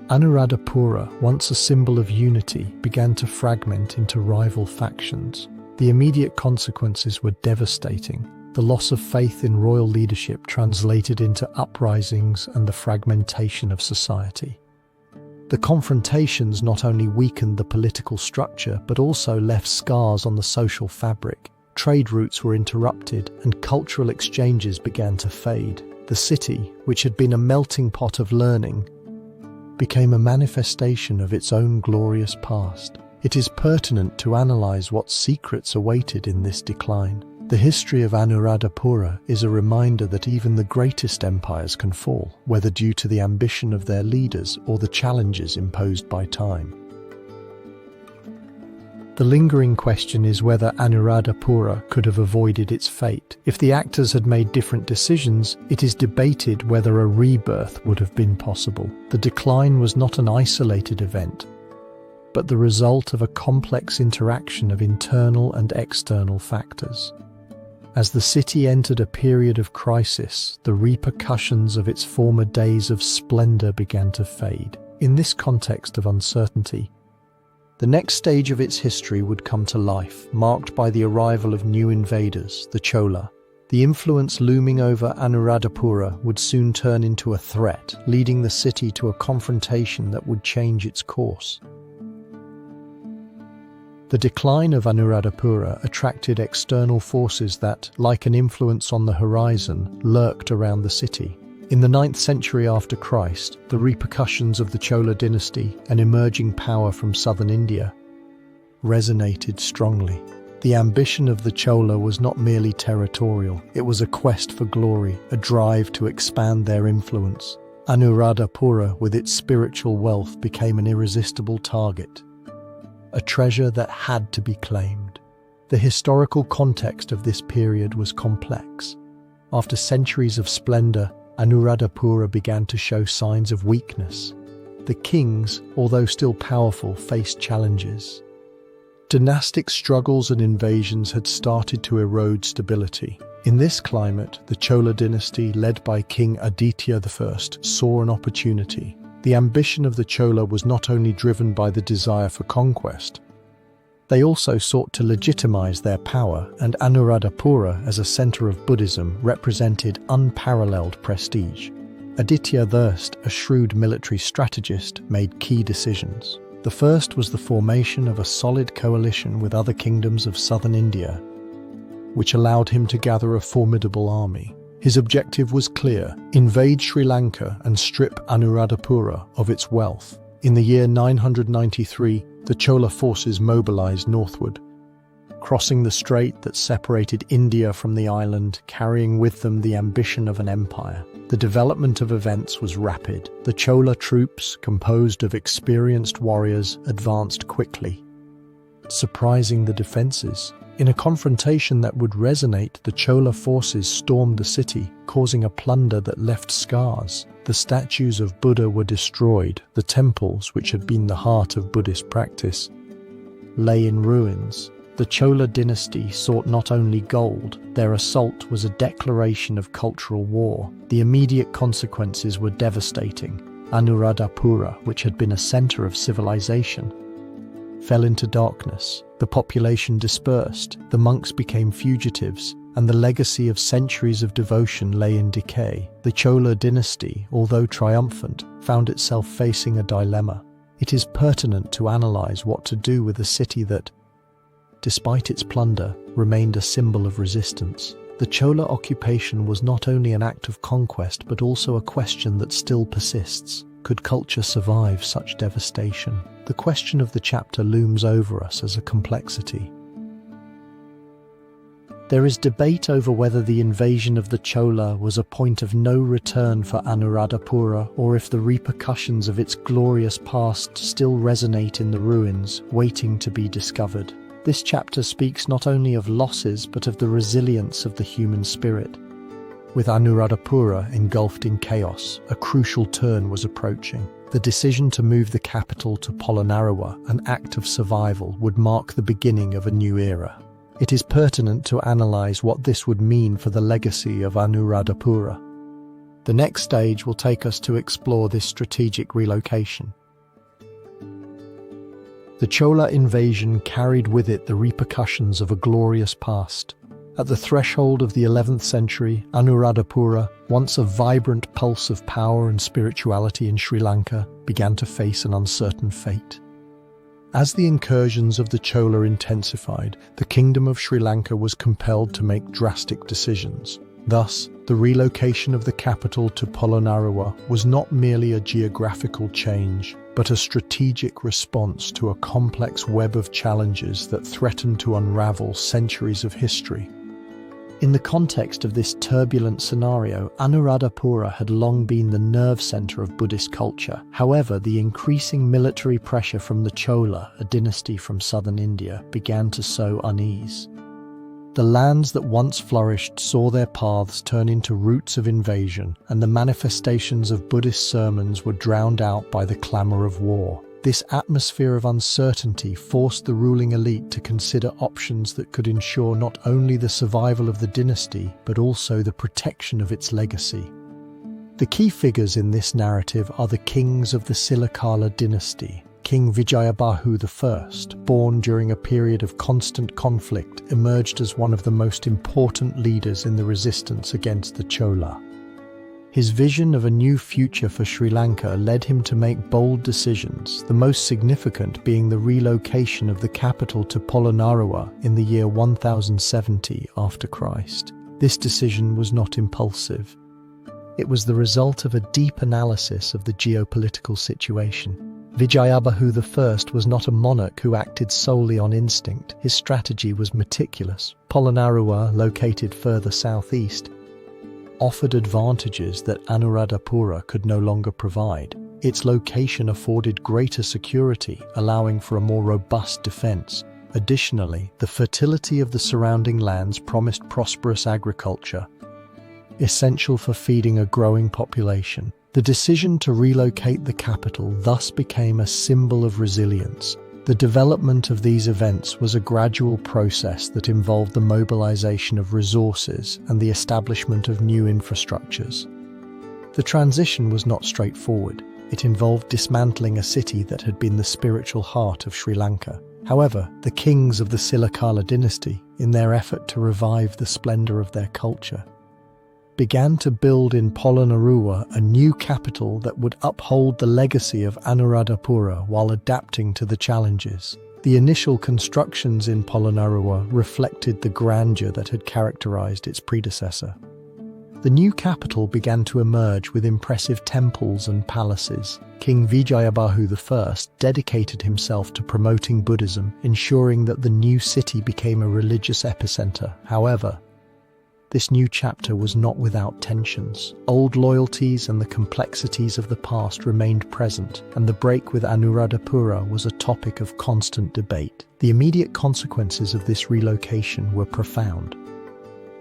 Anuradhapura, once a symbol of unity, began to fragment into rival factions. The immediate consequences were devastating. The loss of faith in royal leadership translated into uprisings and the fragmentation of society. The confrontations not only weakened the political structure but also left scars on the social fabric. Trade routes were interrupted and cultural exchanges began to fade. The city, which had been a melting pot of learning, became a manifestation of its own glorious past. It is pertinent to analyze what secrets awaited in this decline. The history of Anuradhapura is a reminder that even the greatest empires can fall, whether due to the ambition of their leaders or the challenges imposed by time. The lingering question is whether Anuradhapura could have avoided its fate. If the actors had made different decisions, it is debated whether a rebirth would have been possible. The decline was not an isolated event, but the result of a complex interaction of internal and external factors. As the city entered a period of crisis, the repercussions of its former days of splendor began to fade. In this context of uncertainty, the next stage of its history would come to life, marked by the arrival of new invaders, the Chola. The influence looming over Anuradhapura would soon turn into a threat, leading the city to a confrontation that would change its course. The decline of Anuradhapura attracted external forces that, like an influence on the horizon, lurked around the city. In the 9th century after Christ, the repercussions of the Chola dynasty, an emerging power from southern India, resonated strongly. The ambition of the Chola was not merely territorial, it was a quest for glory, a drive to expand their influence. Anuradhapura, with its spiritual wealth, became an irresistible target, a treasure that had to be claimed. The historical context of this period was complex. After centuries of splendor, Anuradhapura began to show signs of weakness. The kings, although still powerful, faced challenges. Dynastic struggles and invasions had started to erode stability. In this climate, the Chola dynasty, led by King Aditya I, saw an opportunity. The ambition of the Chola was not only driven by the desire for conquest, they also sought to legitimize their power, and Anuradhapura, as a center of Buddhism, represented unparalleled prestige. Aditya I, a shrewd military strategist, made key decisions. The first was the formation of a solid coalition with other kingdoms of southern India, which allowed him to gather a formidable army. His objective was clear: invade Sri Lanka and strip Anuradhapura of its wealth. In the year 993, the Chola forces mobilized northward, crossing the strait that separated India from the island, carrying with them the ambition of an empire. The development of events was rapid. The Chola troops, composed of experienced warriors, advanced quickly, surprising the defenses. In a confrontation that would resonate, the Chola forces stormed the city, causing a plunder that left scars. The statues of Buddha were destroyed. The temples, which had been the heart of Buddhist practice, lay in ruins. The Chola dynasty sought not only gold, their assault was a declaration of cultural war. The immediate consequences were devastating. Anuradhapura, which had been a center of civilization, fell into darkness. The population dispersed, the monks became fugitives, and the legacy of centuries of devotion lay in decay. The Chola dynasty, although triumphant, found itself facing a dilemma. It is pertinent to analyze what to do with a city that, despite its plunder, remained a symbol of resistance. The Chola occupation was not only an act of conquest, but also a question that still persists. Could culture survive such devastation? The question of the chapter looms over us as a complexity. There is debate over whether the invasion of the Chola was a point of no return for Anuradhapura, or if the repercussions of its glorious past still resonate in the ruins, waiting to be discovered. This chapter speaks not only of losses, but of the resilience of the human spirit. With Anuradhapura engulfed in chaos, a crucial turn was approaching. The decision to move the capital to Polonnaruwa, an act of survival, would mark the beginning of a new era. It is pertinent to analyze what this would mean for the legacy of Anuradhapura. The next stage will take us to explore this strategic relocation. The Chola invasion carried with it the repercussions of a glorious past. At the threshold of the 11th century, Anuradhapura, once a vibrant pulse of power and spirituality in Sri Lanka, began to face an uncertain fate. As the incursions of the Chola intensified, the Kingdom of Sri Lanka was compelled to make drastic decisions. Thus, the relocation of the capital to Polonnaruwa was not merely a geographical change, but a strategic response to a complex web of challenges that threatened to unravel centuries of history. In the context of this turbulent scenario, Anuradhapura had long been the nerve center of Buddhist culture. However, the increasing military pressure from the Chola, a dynasty from southern India, began to sow unease. The lands that once flourished saw their paths turn into routes of invasion, and the manifestations of Buddhist sermons were drowned out by the clamor of war. This atmosphere of uncertainty forced the ruling elite to consider options that could ensure not only the survival of the dynasty, but also the protection of its legacy. The key figures in this narrative are the kings of the Silakala dynasty. King Vijaya I, born during a period of constant conflict, emerged as one of the most important leaders in the resistance against the Chola. His vision of a new future for Sri Lanka led him to make bold decisions, the most significant being the relocation of the capital to Polonnaruwa in the year 1070 after Christ. This decision was not impulsive. It was the result of a deep analysis of the geopolitical situation. Vijayabahu I was not a monarch who acted solely on instinct. His strategy was meticulous. Polonnaruwa, located further southeast, offered advantages that Anuradhapura could no longer provide. Its location afforded greater security, allowing for a more robust defense. Additionally, the fertility of the surrounding lands promised prosperous agriculture, essential for feeding a growing population. The decision to relocate the capital thus became a symbol of resilience. The development of these events was a gradual process that involved the mobilization of resources and the establishment of new infrastructures. The transition was not straightforward. It involved dismantling a city that had been the spiritual heart of Sri Lanka. However, the kings of the Silakala dynasty, in their effort to revive the splendor of their culture, began to build in Polonnaruwa a new capital that would uphold the legacy of Anuradhapura while adapting to the challenges. The initial constructions in Polonnaruwa reflected the grandeur that had characterized its predecessor. The new capital began to emerge with impressive temples and palaces. King Vijayabahu I dedicated himself to promoting Buddhism, ensuring that the new city became a religious epicenter. However, this new chapter was not without tensions. Old loyalties and the complexities of the past remained present, and the break with Anuradhapura was a topic of constant debate. The immediate consequences of this relocation were profound.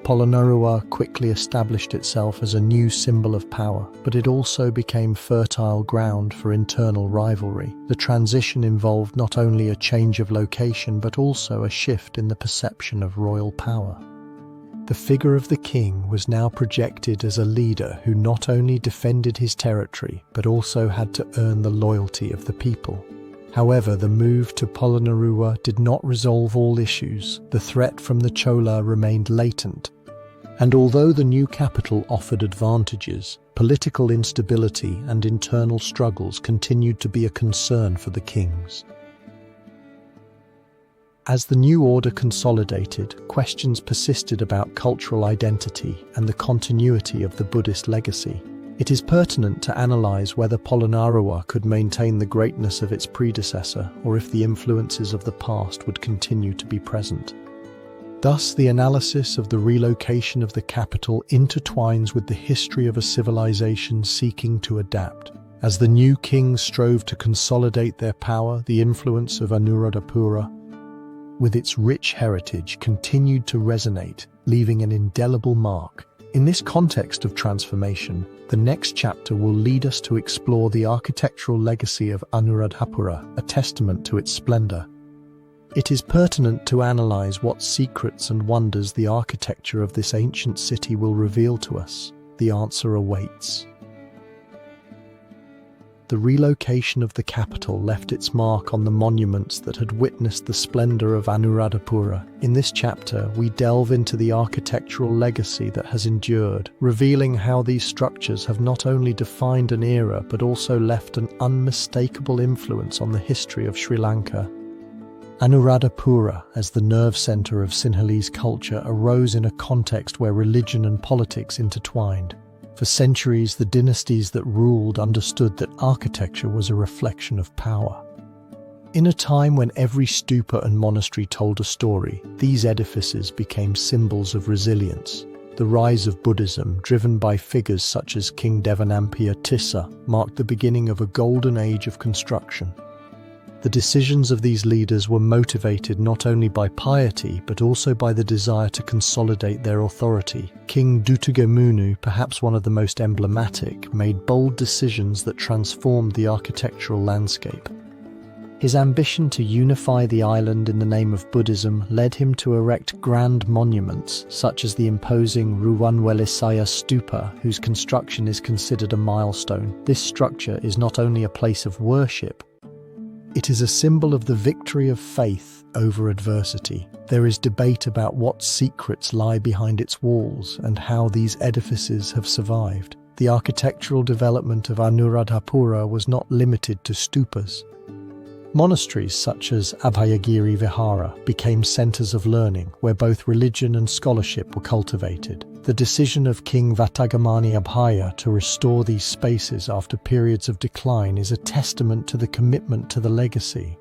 Polonnaruwa quickly established itself as a new symbol of power, but it also became fertile ground for internal rivalry. The transition involved not only a change of location, but also a shift in the perception of royal power. The figure of the king was now projected as a leader who not only defended his territory, but also had to earn the loyalty of the people. However, the move to Polonnaruwa did not resolve all issues. The threat from the Chola remained latent, and although the new capital offered advantages, political instability and internal struggles continued to be a concern for the kings. As the new order consolidated, questions persisted about cultural identity and the continuity of the Buddhist legacy. It is pertinent to analyze whether Polonnaruwa could maintain the greatness of its predecessor, or if the influences of the past would continue to be present. Thus, the analysis of the relocation of the capital intertwines with the history of a civilization seeking to adapt. As the new kings strove to consolidate their power, the influence of Anuradhapura, with its rich heritage, continued to resonate, leaving an indelible mark. In this context of transformation, the next chapter will lead us to explore the architectural legacy of Anuradhapura, a testament to its splendor. It is pertinent to analyze what secrets and wonders the architecture of this ancient city will reveal to us. The answer awaits. The relocation of the capital left its mark on the monuments that had witnessed the splendor of Anuradhapura. In this chapter, we delve into the architectural legacy that has endured, revealing how these structures have not only defined an era but also left an unmistakable influence on the history of Sri Lanka. Anuradhapura, as the nerve center of Sinhalese culture, arose in a context where religion and politics intertwined. For centuries, the dynasties that ruled understood that architecture was a reflection of power. In a time when every stupa and monastery told a story, these edifices became symbols of resilience. The rise of Buddhism, driven by figures such as King Devanampiya Tissa, marked the beginning of a golden age of construction. The decisions of these leaders were motivated not only by piety but also by the desire to consolidate their authority. King Dutugemunu, perhaps one of the most emblematic, made bold decisions that transformed the architectural landscape. His ambition to unify the island in the name of Buddhism led him to erect grand monuments, such as the imposing Ruwanwelisaya stupa, whose construction is considered a milestone. This structure is not only a place of worship, it is a symbol of the victory of faith over adversity. There is debate about what secrets lie behind its walls and how these edifices have survived. The architectural development of Anuradhapura was not limited to stupas. Monasteries such as Abhayagiri Vihara became centers of learning where both religion and scholarship were cultivated. The decision of King Vatagamani Abhaya to restore these spaces after periods of decline is a testament to the commitment to the legacy.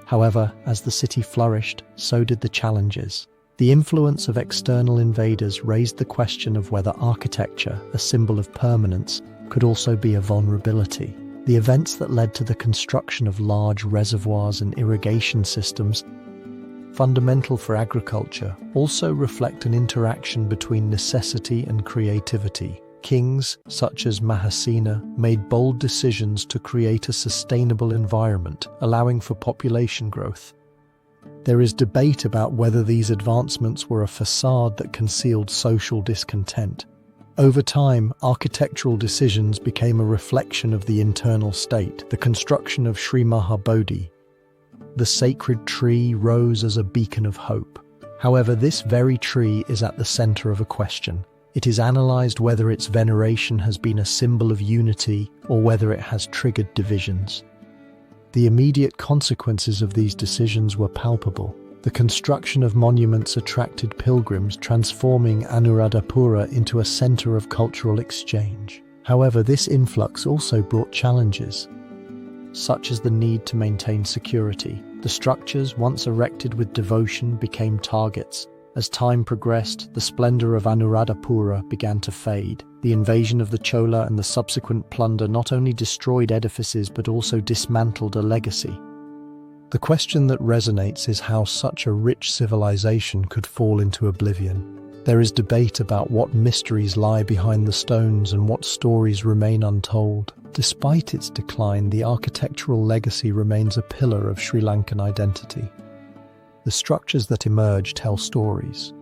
However, as the city flourished, so did the challenges. The influence of external invaders raised the question of whether architecture, a symbol of permanence, could also be a vulnerability. The events that led to the construction of large reservoirs and irrigation systems, fundamental for agriculture, also reflect an interaction between necessity and creativity. Kings, such as Mahasena, made bold decisions to create a sustainable environment, allowing for population growth. There is debate about whether these advancements were a facade that concealed social discontent. Over time, architectural decisions became a reflection of the internal state. The construction of Sri Mahabodhi, the sacred tree, rose as a beacon of hope. However, this very tree is at the center of a question. It is analyzed whether its veneration has been a symbol of unity or whether it has triggered divisions. The immediate consequences of these decisions were palpable. The construction of monuments attracted pilgrims, transforming Anuradhapura into a center of cultural exchange. However, this influx also brought challenges, such as the need to maintain security. The structures, once erected with devotion, became targets. As time progressed, the splendor of Anuradhapura began to fade. The invasion of the Chola and the subsequent plunder not only destroyed edifices but also dismantled a legacy. The question that resonates is how such a rich civilization could fall into oblivion. There is debate about what mysteries lie behind the stones and what stories remain untold. Despite its decline, the architectural legacy remains a pillar of Sri Lankan identity. The structures that emerge tell stories.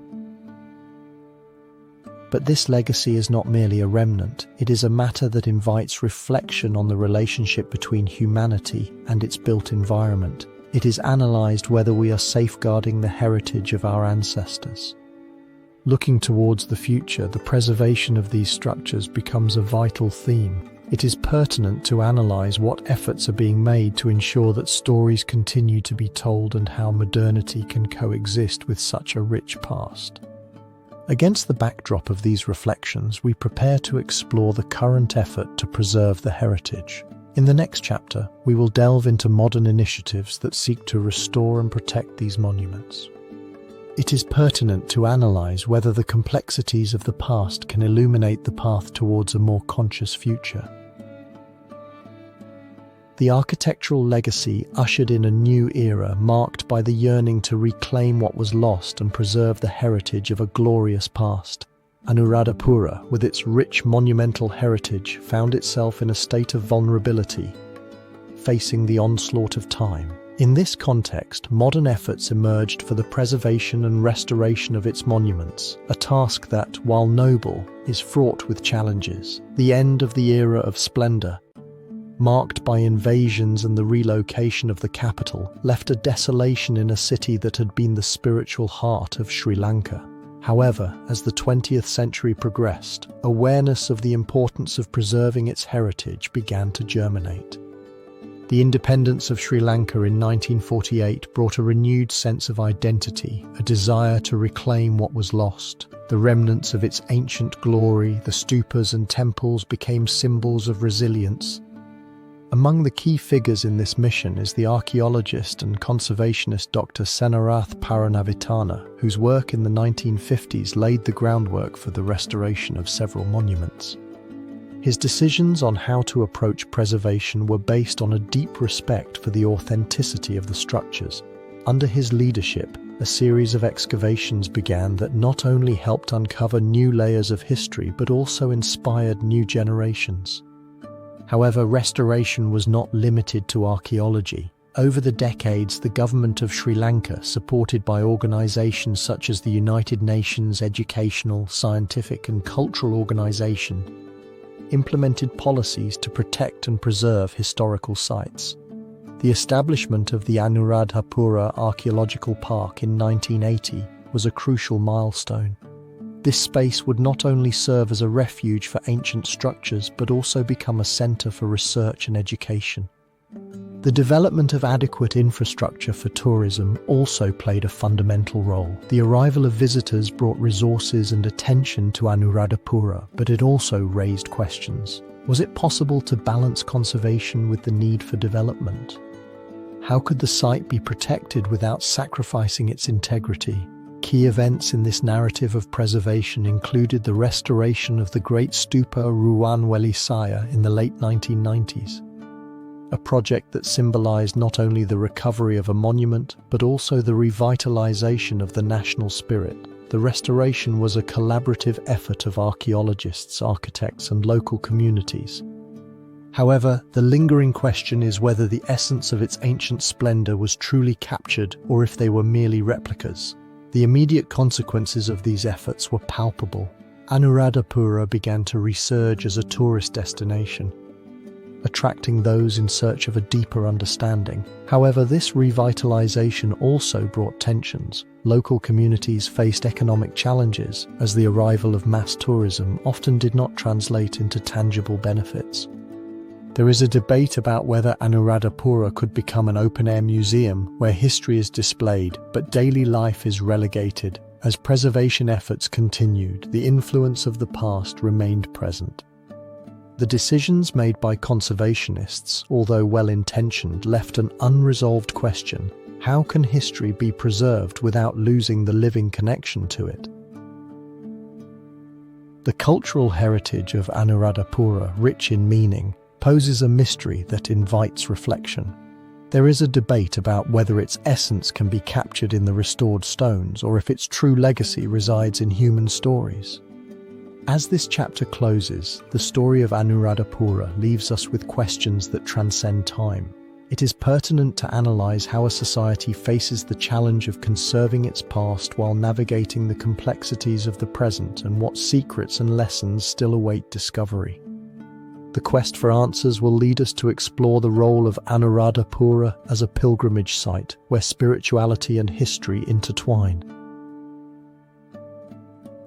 But this legacy is not merely a remnant, it is a matter that invites reflection on the relationship between humanity and its built environment. It is analyzed whether we are safeguarding the heritage of our ancestors. Looking towards the future, the preservation of these structures becomes a vital theme. It is pertinent to analyze what efforts are being made to ensure that stories continue to be told and how modernity can coexist with such a rich past. Against the backdrop of these reflections, we prepare to explore the current effort to preserve the heritage. In the next chapter, we will delve into modern initiatives that seek to restore and protect these monuments. It is pertinent to analyze whether the complexities of the past can illuminate the path towards a more conscious future. The architectural legacy ushered in a new era marked by the yearning to reclaim what was lost and preserve the heritage of a glorious past. Anuradhapura, with its rich monumental heritage, found itself in a state of vulnerability, facing the onslaught of time. In this context, modern efforts emerged for the preservation and restoration of its monuments, a task that, while noble, is fraught with challenges. The end of the era of splendor, marked by invasions and the relocation of the capital, left a desolation in a city that had been the spiritual heart of Sri Lanka. However, as the 20th century progressed, awareness of the importance of preserving its heritage began to germinate. The independence of Sri Lanka in 1948 brought a renewed sense of identity, a desire to reclaim what was lost. The remnants of its ancient glory, the stupas and temples, became symbols of resilience, Among the key figures in this mission is the archaeologist and conservationist Dr. Senarath Paranavitana, whose work in the 1950s laid the groundwork for the restoration of several monuments. His decisions on how to approach preservation were based on a deep respect for the authenticity of the structures. Under his leadership, a series of excavations began that not only helped uncover new layers of history but also inspired new generations. However, restoration was not limited to archaeology. Over the decades, the government of Sri Lanka, supported by organizations such as the United Nations Educational, Scientific and Cultural Organization, implemented policies to protect and preserve historical sites. The establishment of the Anuradhapura Archaeological Park in 1980 was a crucial milestone. This space would not only serve as a refuge for ancient structures but also become a center for research and education. The development of adequate infrastructure for tourism also played a fundamental role. The arrival of visitors brought resources and attention to Anuradhapura, but it also raised questions. Was it possible to balance conservation with the need for development? How could the site be protected without sacrificing its integrity? Key events in this narrative of preservation included the restoration of the Great Stupa Ruwanwelisaya in the late 1990s, a project that symbolized not only the recovery of a monument but also the revitalization of the national spirit. The restoration was a collaborative effort of archaeologists, architects, and local communities. However, the lingering question is whether the essence of its ancient splendor was truly captured or if they were merely replicas. The immediate consequences of these efforts were palpable. Anuradhapura began to resurge as a tourist destination, attracting those in search of a deeper understanding. However, this revitalization also brought tensions. Local communities faced economic challenges, as the arrival of mass tourism often did not translate into tangible benefits. There is a debate about whether Anuradhapura could become an open-air museum where history is displayed, but daily life is relegated. As preservation efforts continued, the influence of the past remained present. The decisions made by conservationists, although well-intentioned, left an unresolved question: how can history be preserved without losing the living connection to it? The cultural heritage of Anuradhapura, rich in meaning, poses a mystery that invites reflection. There is a debate about whether its essence can be captured in the restored stones or if its true legacy resides in human stories. As this chapter closes, the story of Anuradhapura leaves us with questions that transcend time. It is pertinent to analyze how a society faces the challenge of conserving its past while navigating the complexities of the present and what secrets and lessons still await discovery. The quest for answers will lead us to explore the role of Anuradhapura as a pilgrimage site where spirituality and history intertwine.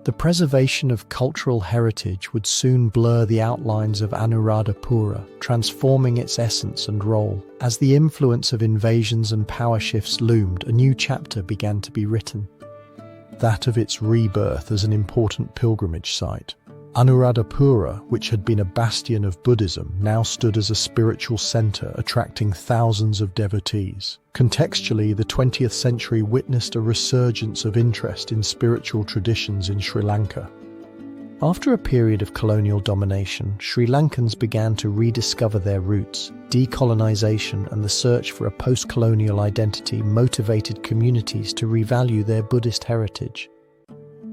The preservation of cultural heritage would soon blur the outlines of Anuradhapura, transforming its essence and role. As the influence of invasions and power shifts loomed, a new chapter began to be written, that of its rebirth as an important pilgrimage site. Anuradhapura, which had been a bastion of Buddhism, now stood as a spiritual center, attracting thousands of devotees. Contextually, the 20th century witnessed a resurgence of interest in spiritual traditions in Sri Lanka. After a period of colonial domination, Sri Lankans began to rediscover their roots. Decolonization and the search for a post-colonial identity motivated communities to revalue their Buddhist heritage.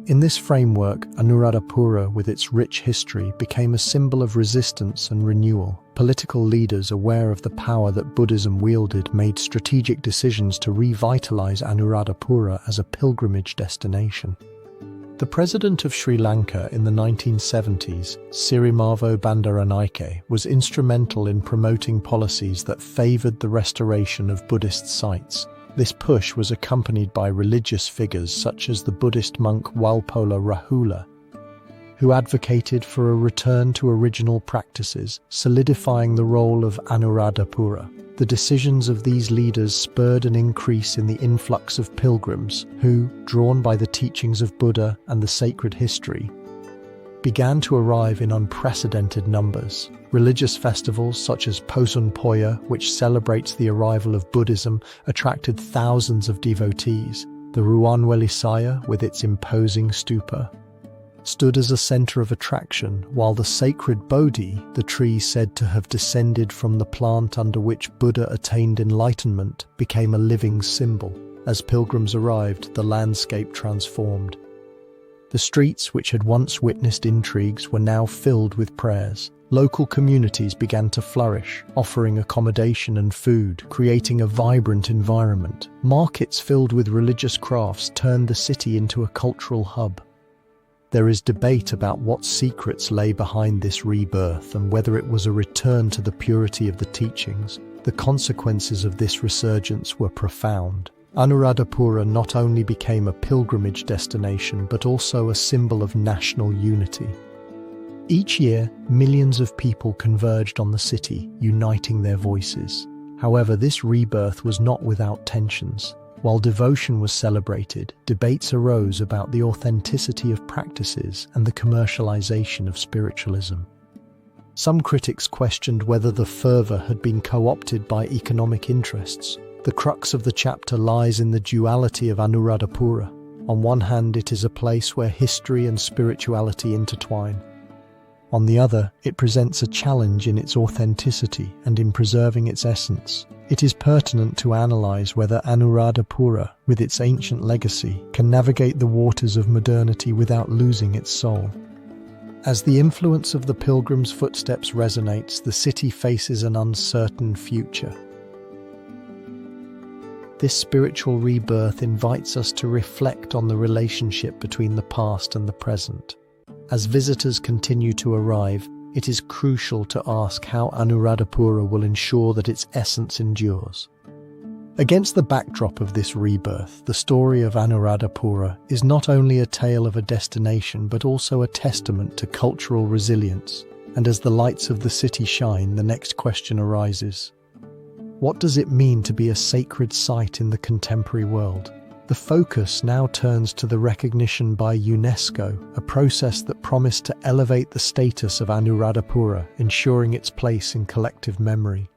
In this framework, Anuradhapura, with its rich history, became a symbol of resistance and renewal. Political leaders, aware of the power that Buddhism wielded, made strategic decisions to revitalize Anuradhapura as a pilgrimage destination. The president of Sri Lanka in the 1970s, Sirimavo Bandaranaike, was instrumental in promoting policies that favored the restoration of Buddhist sites. This push was accompanied by religious figures such as the Buddhist monk Walpola Rahula, who advocated for a return to original practices, solidifying the role of Anuradhapura. The decisions of these leaders spurred an increase in the influx of pilgrims who, drawn by the teachings of Buddha and the sacred history, began to arrive in unprecedented numbers. Religious festivals such as Posun Poya, which celebrates the arrival of Buddhism, attracted thousands of devotees. The Ruwanwelisaya, with its imposing stupa, stood as a center of attraction, while the sacred Bodhi, the tree said to have descended from the plant under which Buddha attained enlightenment, became a living symbol. As pilgrims arrived, the landscape transformed. The streets, which had once witnessed intrigues, were now filled with prayers. Local communities began to flourish, offering accommodation and food, creating a vibrant environment. Markets filled with religious crafts turned the city into a cultural hub. There is debate about what secrets lay behind this rebirth and whether it was a return to the purity of the teachings. The consequences of this resurgence were profound. Anuradhapura not only became a pilgrimage destination but also a symbol of national unity. Each year, millions of people converged on the city, uniting their voices. However, this rebirth was not without tensions. While devotion was celebrated, debates arose about the authenticity of practices and the commercialization of spiritualism. Some critics questioned whether the fervor had been co-opted by economic interests. The crux of the chapter lies in the duality of Anuradhapura. On one hand, it is a place where history and spirituality intertwine. On the other, it presents a challenge in its authenticity and in preserving its essence. It is pertinent to analyze whether Anuradhapura, with its ancient legacy, can navigate the waters of modernity without losing its soul. As the influence of the pilgrim's footsteps resonates, the city faces an uncertain future. This spiritual rebirth invites us to reflect on the relationship between the past and the present. As visitors continue to arrive, it is crucial to ask how Anuradhapura will ensure that its essence endures. Against the backdrop of this rebirth, the story of Anuradhapura is not only a tale of a destination but also a testament to cultural resilience. And as the lights of the city shine, the next question arises. What does it mean to be a sacred site in the contemporary world? The focus now turns to the recognition by UNESCO, a process that promised to elevate the status of Anuradhapura, ensuring its place in collective memory.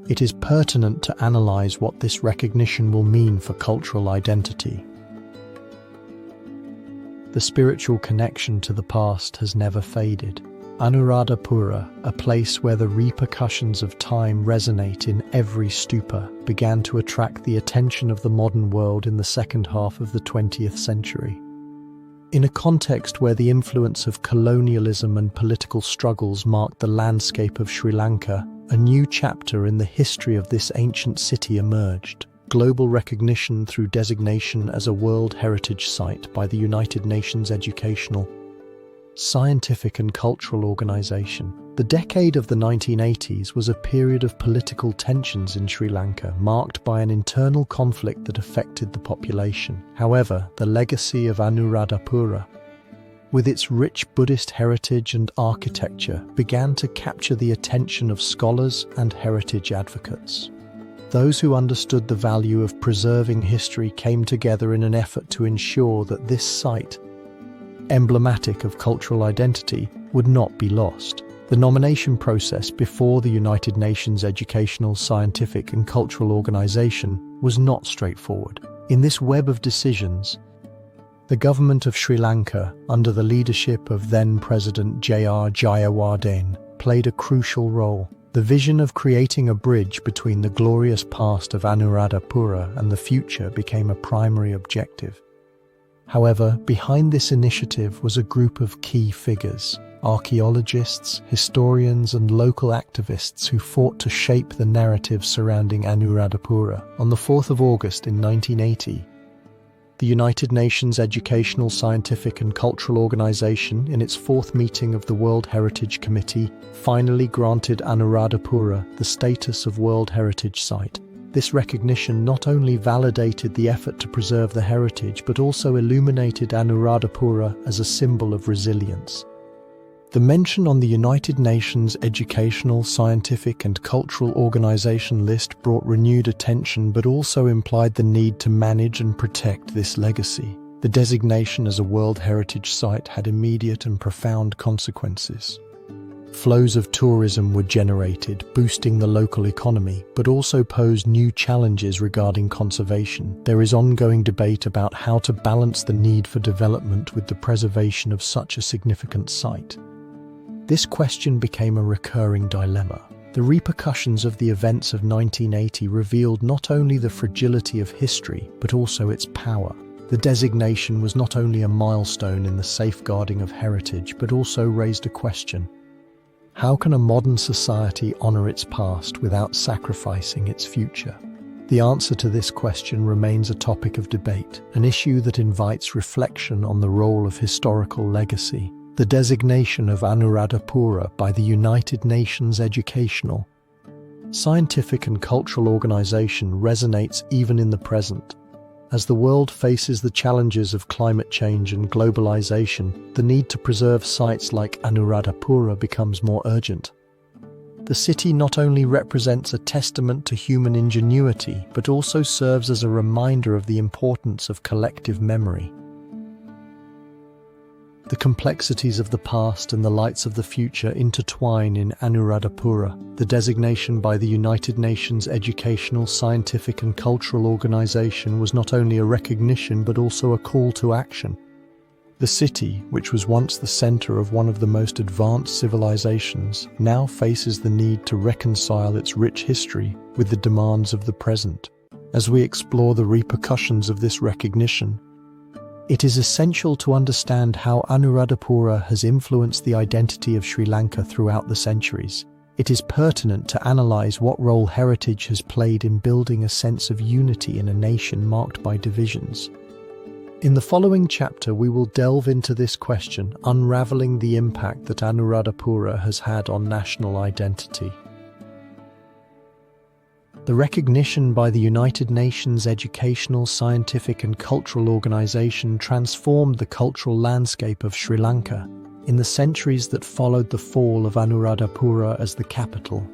It is pertinent to analyze what this recognition will mean for cultural identity. The spiritual connection to the past has never faded. Anuradhapura, a place where the repercussions of time resonate in every stupa, began to attract the attention of the modern world in the second half of the 20th century. In a context where the influence of colonialism and political struggles marked the landscape of Sri Lanka, a new chapter in the history of this ancient city emerged. Global recognition through designation as a World Heritage Site by the United Nations Educational, Scientific and Cultural Organization. The decade of the 1980s was a period of political tensions in Sri Lanka, marked by an internal conflict that affected the population. However, the legacy of Anuradhapura, with its rich Buddhist heritage and architecture, began to capture the attention of scholars and heritage advocates. Those who understood the value of preserving history came together in an effort to ensure that this site, emblematic of cultural identity, would not be lost. The nomination process before the United Nations Educational, Scientific and Cultural Organization was not straightforward. In this web of decisions, the government of Sri Lanka, under the leadership of then-President J.R. Jayawardene, played a crucial role. The vision of creating a bridge between the glorious past of Anuradhapura and the future became a primary objective. However, behind this initiative was a group of key figures, archaeologists, historians and local activists who fought to shape the narrative surrounding Anuradhapura. On the 4th of August in 1980, the United Nations Educational, Scientific and Cultural Organization, in its fourth meeting of the World Heritage Committee, finally granted Anuradhapura the status of World Heritage Site. This recognition not only validated the effort to preserve the heritage, but also illuminated Anuradhapura as a symbol of resilience. The mention on the United Nations Educational, Scientific and Cultural Organization list brought renewed attention, but also implied the need to manage and protect this legacy. The designation as a World Heritage Site had immediate and profound consequences. Flows of tourism were generated, boosting the local economy, but also posed new challenges regarding conservation. There is ongoing debate about how to balance the need for development with the preservation of such a significant site. This question became a recurring dilemma. The repercussions of the events of 1980 revealed not only the fragility of history, but also its power. The designation was not only a milestone in the safeguarding of heritage, but also raised a question. How can a modern society honor its past without sacrificing its future? The answer to this question remains a topic of debate, an issue that invites reflection on the role of historical legacy. The designation of Anuradhapura by the United Nations Educational, Scientific and Cultural Organization resonates even in the present. As the world faces the challenges of climate change and globalization, the need to preserve sites like Anuradhapura becomes more urgent. The city not only represents a testament to human ingenuity, but also serves as a reminder of the importance of collective memory. The complexities of the past and the lights of the future intertwine in Anuradhapura. The designation by the United Nations Educational, Scientific and Cultural Organization was not only a recognition but also a call to action. The city, which was once the center of one of the most advanced civilizations, now faces the need to reconcile its rich history with the demands of the present. As we explore the repercussions of this recognition, it is essential to understand how Anuradhapura has influenced the identity of Sri Lanka throughout the centuries. It is pertinent to analyze what role heritage has played in building a sense of unity in a nation marked by divisions. In the following chapter, we will delve into this question, unraveling the impact that Anuradhapura has had on national identity. The recognition by the United Nations Educational, Scientific and Cultural Organization transformed the cultural landscape of Sri Lanka in the centuries that followed the fall of Anuradhapura as the capital.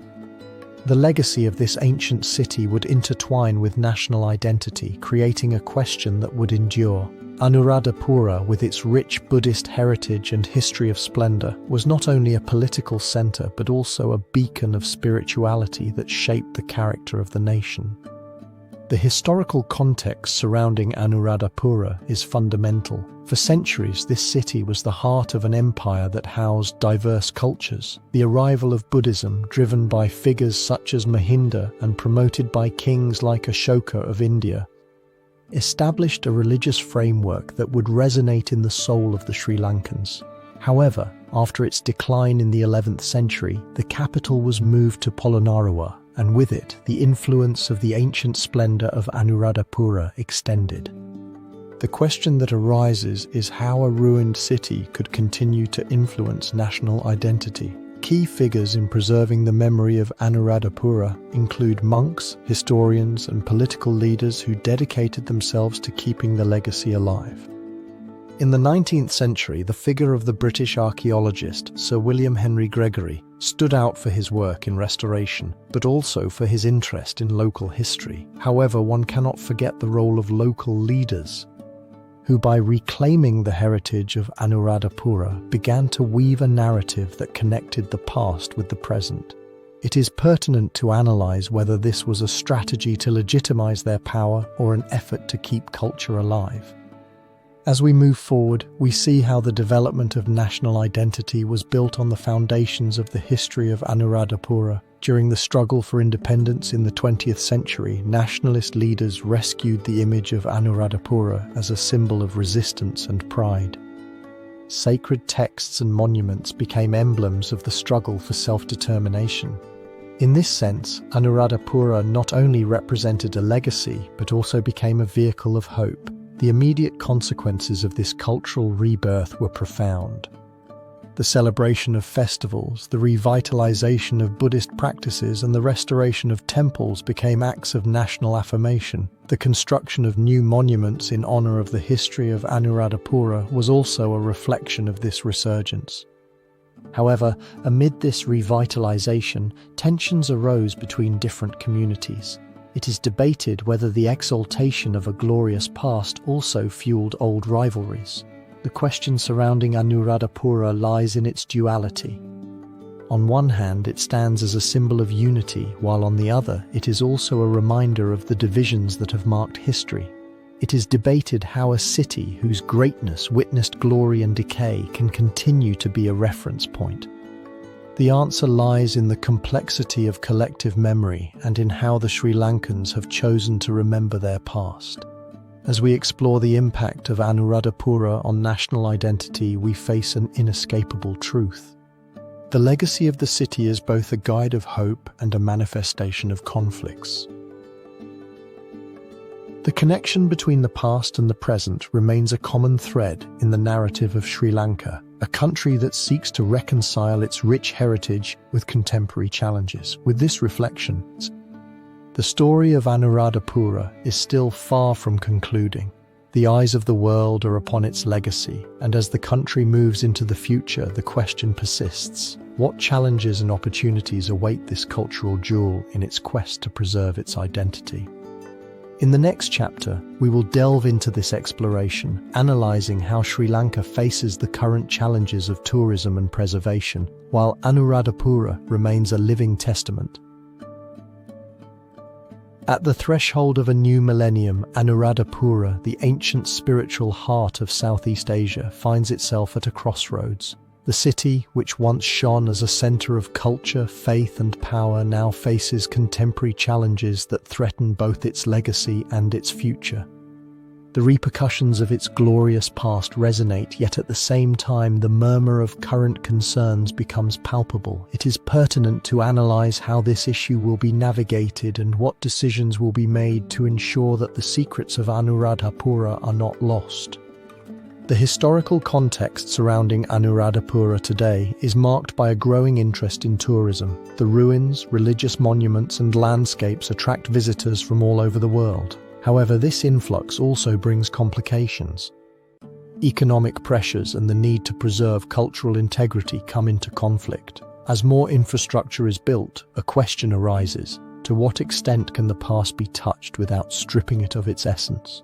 The legacy of this ancient city would intertwine with national identity, creating a question that would endure. Anuradhapura, with its rich Buddhist heritage and history of splendor, was not only a political center but also a beacon of spirituality that shaped the character of the nation. The historical context surrounding Anuradhapura is fundamental. For centuries, this city was the heart of an empire that housed diverse cultures. The arrival of Buddhism, driven by figures such as Mahinda and promoted by kings like Ashoka of India, established a religious framework that would resonate in the soul of the Sri Lankans. However, after its decline in the 11th century, the capital was moved to Polonnaruwa, and with it, the influence of the ancient splendor of Anuradhapura extended. The question that arises is how a ruined city could continue to influence national identity. Key figures in preserving the memory of Anuradhapura include monks, historians, and political leaders who dedicated themselves to keeping the legacy alive. In the 19th century, the figure of the British archaeologist Sir William Henry Gregory stood out for his work in restoration, but also for his interest in local history. However, one cannot forget the role of local leaders, who by reclaiming the heritage of Anuradhapura began to weave a narrative that connected the past with the present. It is pertinent to analyze whether this was a strategy to legitimize their power or an effort to keep culture alive. As we move forward, we see how the development of national identity was built on the foundations of the history of Anuradhapura. During the struggle for independence in the 20th century, nationalist leaders rescued the image of Anuradhapura as a symbol of resistance and pride. Sacred texts and monuments became emblems of the struggle for self-determination. In this sense, Anuradhapura not only represented a legacy, but also became a vehicle of hope. The immediate consequences of this cultural rebirth were profound. The celebration of festivals, the revitalization of Buddhist practices, and the restoration of temples became acts of national affirmation. The construction of new monuments in honor of the history of Anuradhapura was also a reflection of this resurgence. However, amid this revitalization, tensions arose between different communities. It is debated whether the exaltation of a glorious past also fueled old rivalries. The question surrounding Anuradhapura lies in its duality. On one hand, it stands as a symbol of unity, while on the other, it is also a reminder of the divisions that have marked history. It is debated how a city whose greatness witnessed glory and decay can continue to be a reference point. The answer lies in the complexity of collective memory and in how the Sri Lankans have chosen to remember their past. As we explore the impact of Anuradhapura on national identity, we face an inescapable truth. The legacy of the city is both a guide of hope and a manifestation of conflicts. The connection between the past and the present remains a common thread in the narrative of Sri Lanka, a country that seeks to reconcile its rich heritage with contemporary challenges. With this reflection, the story of Anuradhapura is still far from concluding. The eyes of the world are upon its legacy, and as the country moves into the future, the question persists: what challenges and opportunities await this cultural jewel in its quest to preserve its identity? In the next chapter, we will delve into this exploration, analyzing how Sri Lanka faces the current challenges of tourism and preservation, while Anuradhapura remains a living testament. At the threshold of a new millennium, Anuradhapura, the ancient spiritual heart of Southeast Asia, finds itself at a crossroads. The city, which once shone as a center of culture, faith, and power, now faces contemporary challenges that threaten both its legacy and its future. The repercussions of its glorious past resonate, yet at the same time the murmur of current concerns becomes palpable. It is pertinent to analyze how this issue will be navigated and what decisions will be made to ensure that the secrets of Anuradhapura are not lost. The historical context surrounding Anuradhapura today is marked by a growing interest in tourism. The ruins, religious monuments, and landscapes attract visitors from all over the world. However, this influx also brings complications. Economic pressures and the need to preserve cultural integrity come into conflict. As more infrastructure is built, a question arises: to what extent can the past be touched without stripping it of its essence?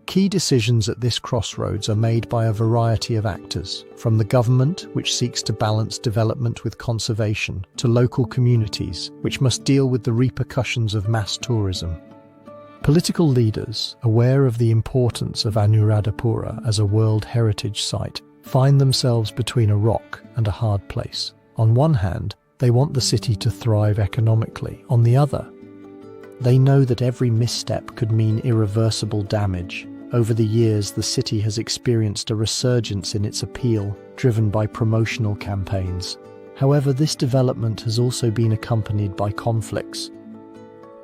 Key decisions at this crossroads are made by a variety of actors, from the government, which seeks to balance development with conservation, to local communities, which must deal with the repercussions of mass tourism. Political leaders, aware of the importance of Anuradhapura as a World Heritage Site, find themselves between a rock and a hard place. On one hand, they want the city to thrive economically. On the other, they know that every misstep could mean irreversible damage. Over the years, the city has experienced a resurgence in its appeal, driven by promotional campaigns. However, this development has also been accompanied by conflicts.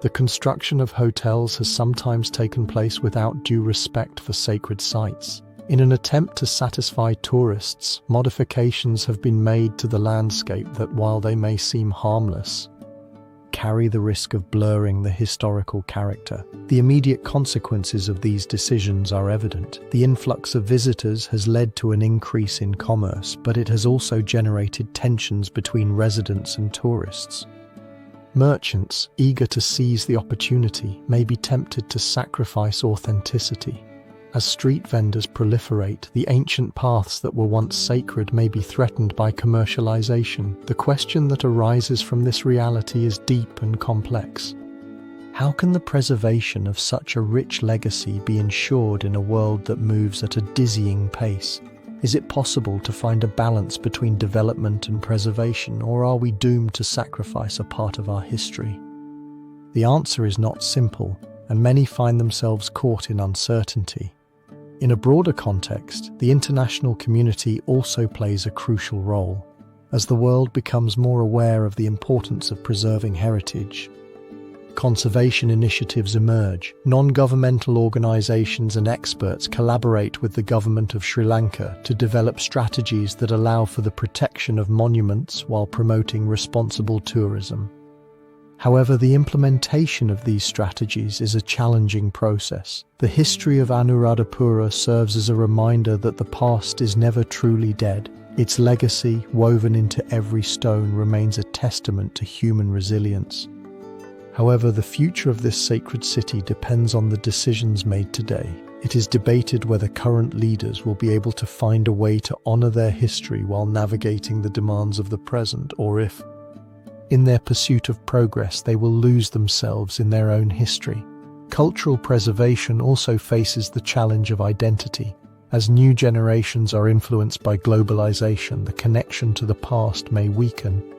The construction of hotels has sometimes taken place without due respect for sacred sites. In an attempt to satisfy tourists, modifications have been made to the landscape that, while they may seem harmless, carry the risk of blurring the historical character. The immediate consequences of these decisions are evident. The influx of visitors has led to an increase in commerce, but it has also generated tensions between residents and tourists. Merchants, eager to seize the opportunity, may be tempted to sacrifice authenticity. As street vendors proliferate, the ancient paths that were once sacred may be threatened by commercialization. The question that arises from this reality is deep and complex. How can the preservation of such a rich legacy be ensured in a world that moves at a dizzying pace? Is it possible to find a balance between development and preservation, or are we doomed to sacrifice a part of our history? The answer is not simple, and many find themselves caught in uncertainty. In a broader context, the international community also plays a crucial role. As the world becomes more aware of the importance of preserving heritage, conservation initiatives emerge. Non-governmental organizations and experts collaborate with the government of Sri Lanka to develop strategies that allow for the protection of monuments while promoting responsible tourism. However, the implementation of these strategies is a challenging process. The history of Anuradhapura serves as a reminder that the past is never truly dead. Its legacy, woven into every stone, remains a testament to human resilience. However, the future of this sacred city depends on the decisions made today. It is debated whether current leaders will be able to find a way to honor their history while navigating the demands of the present, or if, in their pursuit of progress, they will lose themselves in their own history. Cultural preservation also faces the challenge of identity. As new generations are influenced by globalization, the connection to the past may weaken.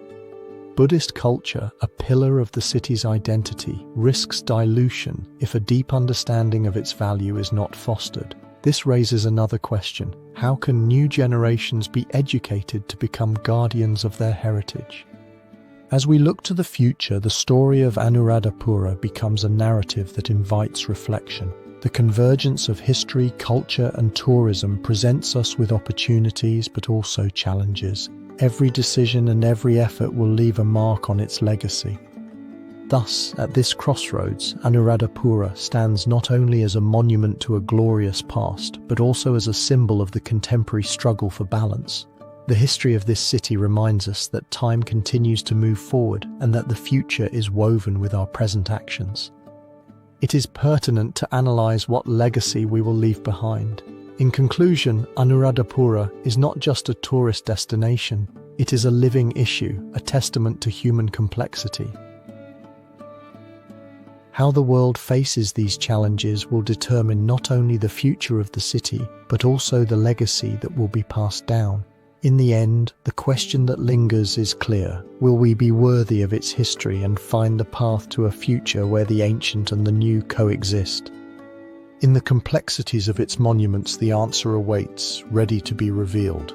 Buddhist culture, a pillar of the city's identity, risks dilution if a deep understanding of its value is not fostered. This raises another question: how can new generations be educated to become guardians of their heritage? As we look to the future, the story of Anuradhapura becomes a narrative that invites reflection. The convergence of history, culture, and tourism presents us with opportunities but also challenges. Every decision and every effort will leave a mark on its legacy. Thus, at this crossroads, Anuradhapura stands not only as a monument to a glorious past, but also as a symbol of the contemporary struggle for balance. The history of this city reminds us that time continues to move forward and that the future is woven with our present actions. It is pertinent to analyze what legacy we will leave behind. In conclusion, Anuradhapura is not just a tourist destination, it is a living issue, a testament to human complexity. How the world faces these challenges will determine not only the future of the city, but also the legacy that will be passed down. In the end, the question that lingers is clear: will we be worthy of its history and find the path to a future where the ancient and the new coexist? In the complexities of its monuments, the answer awaits, ready to be revealed.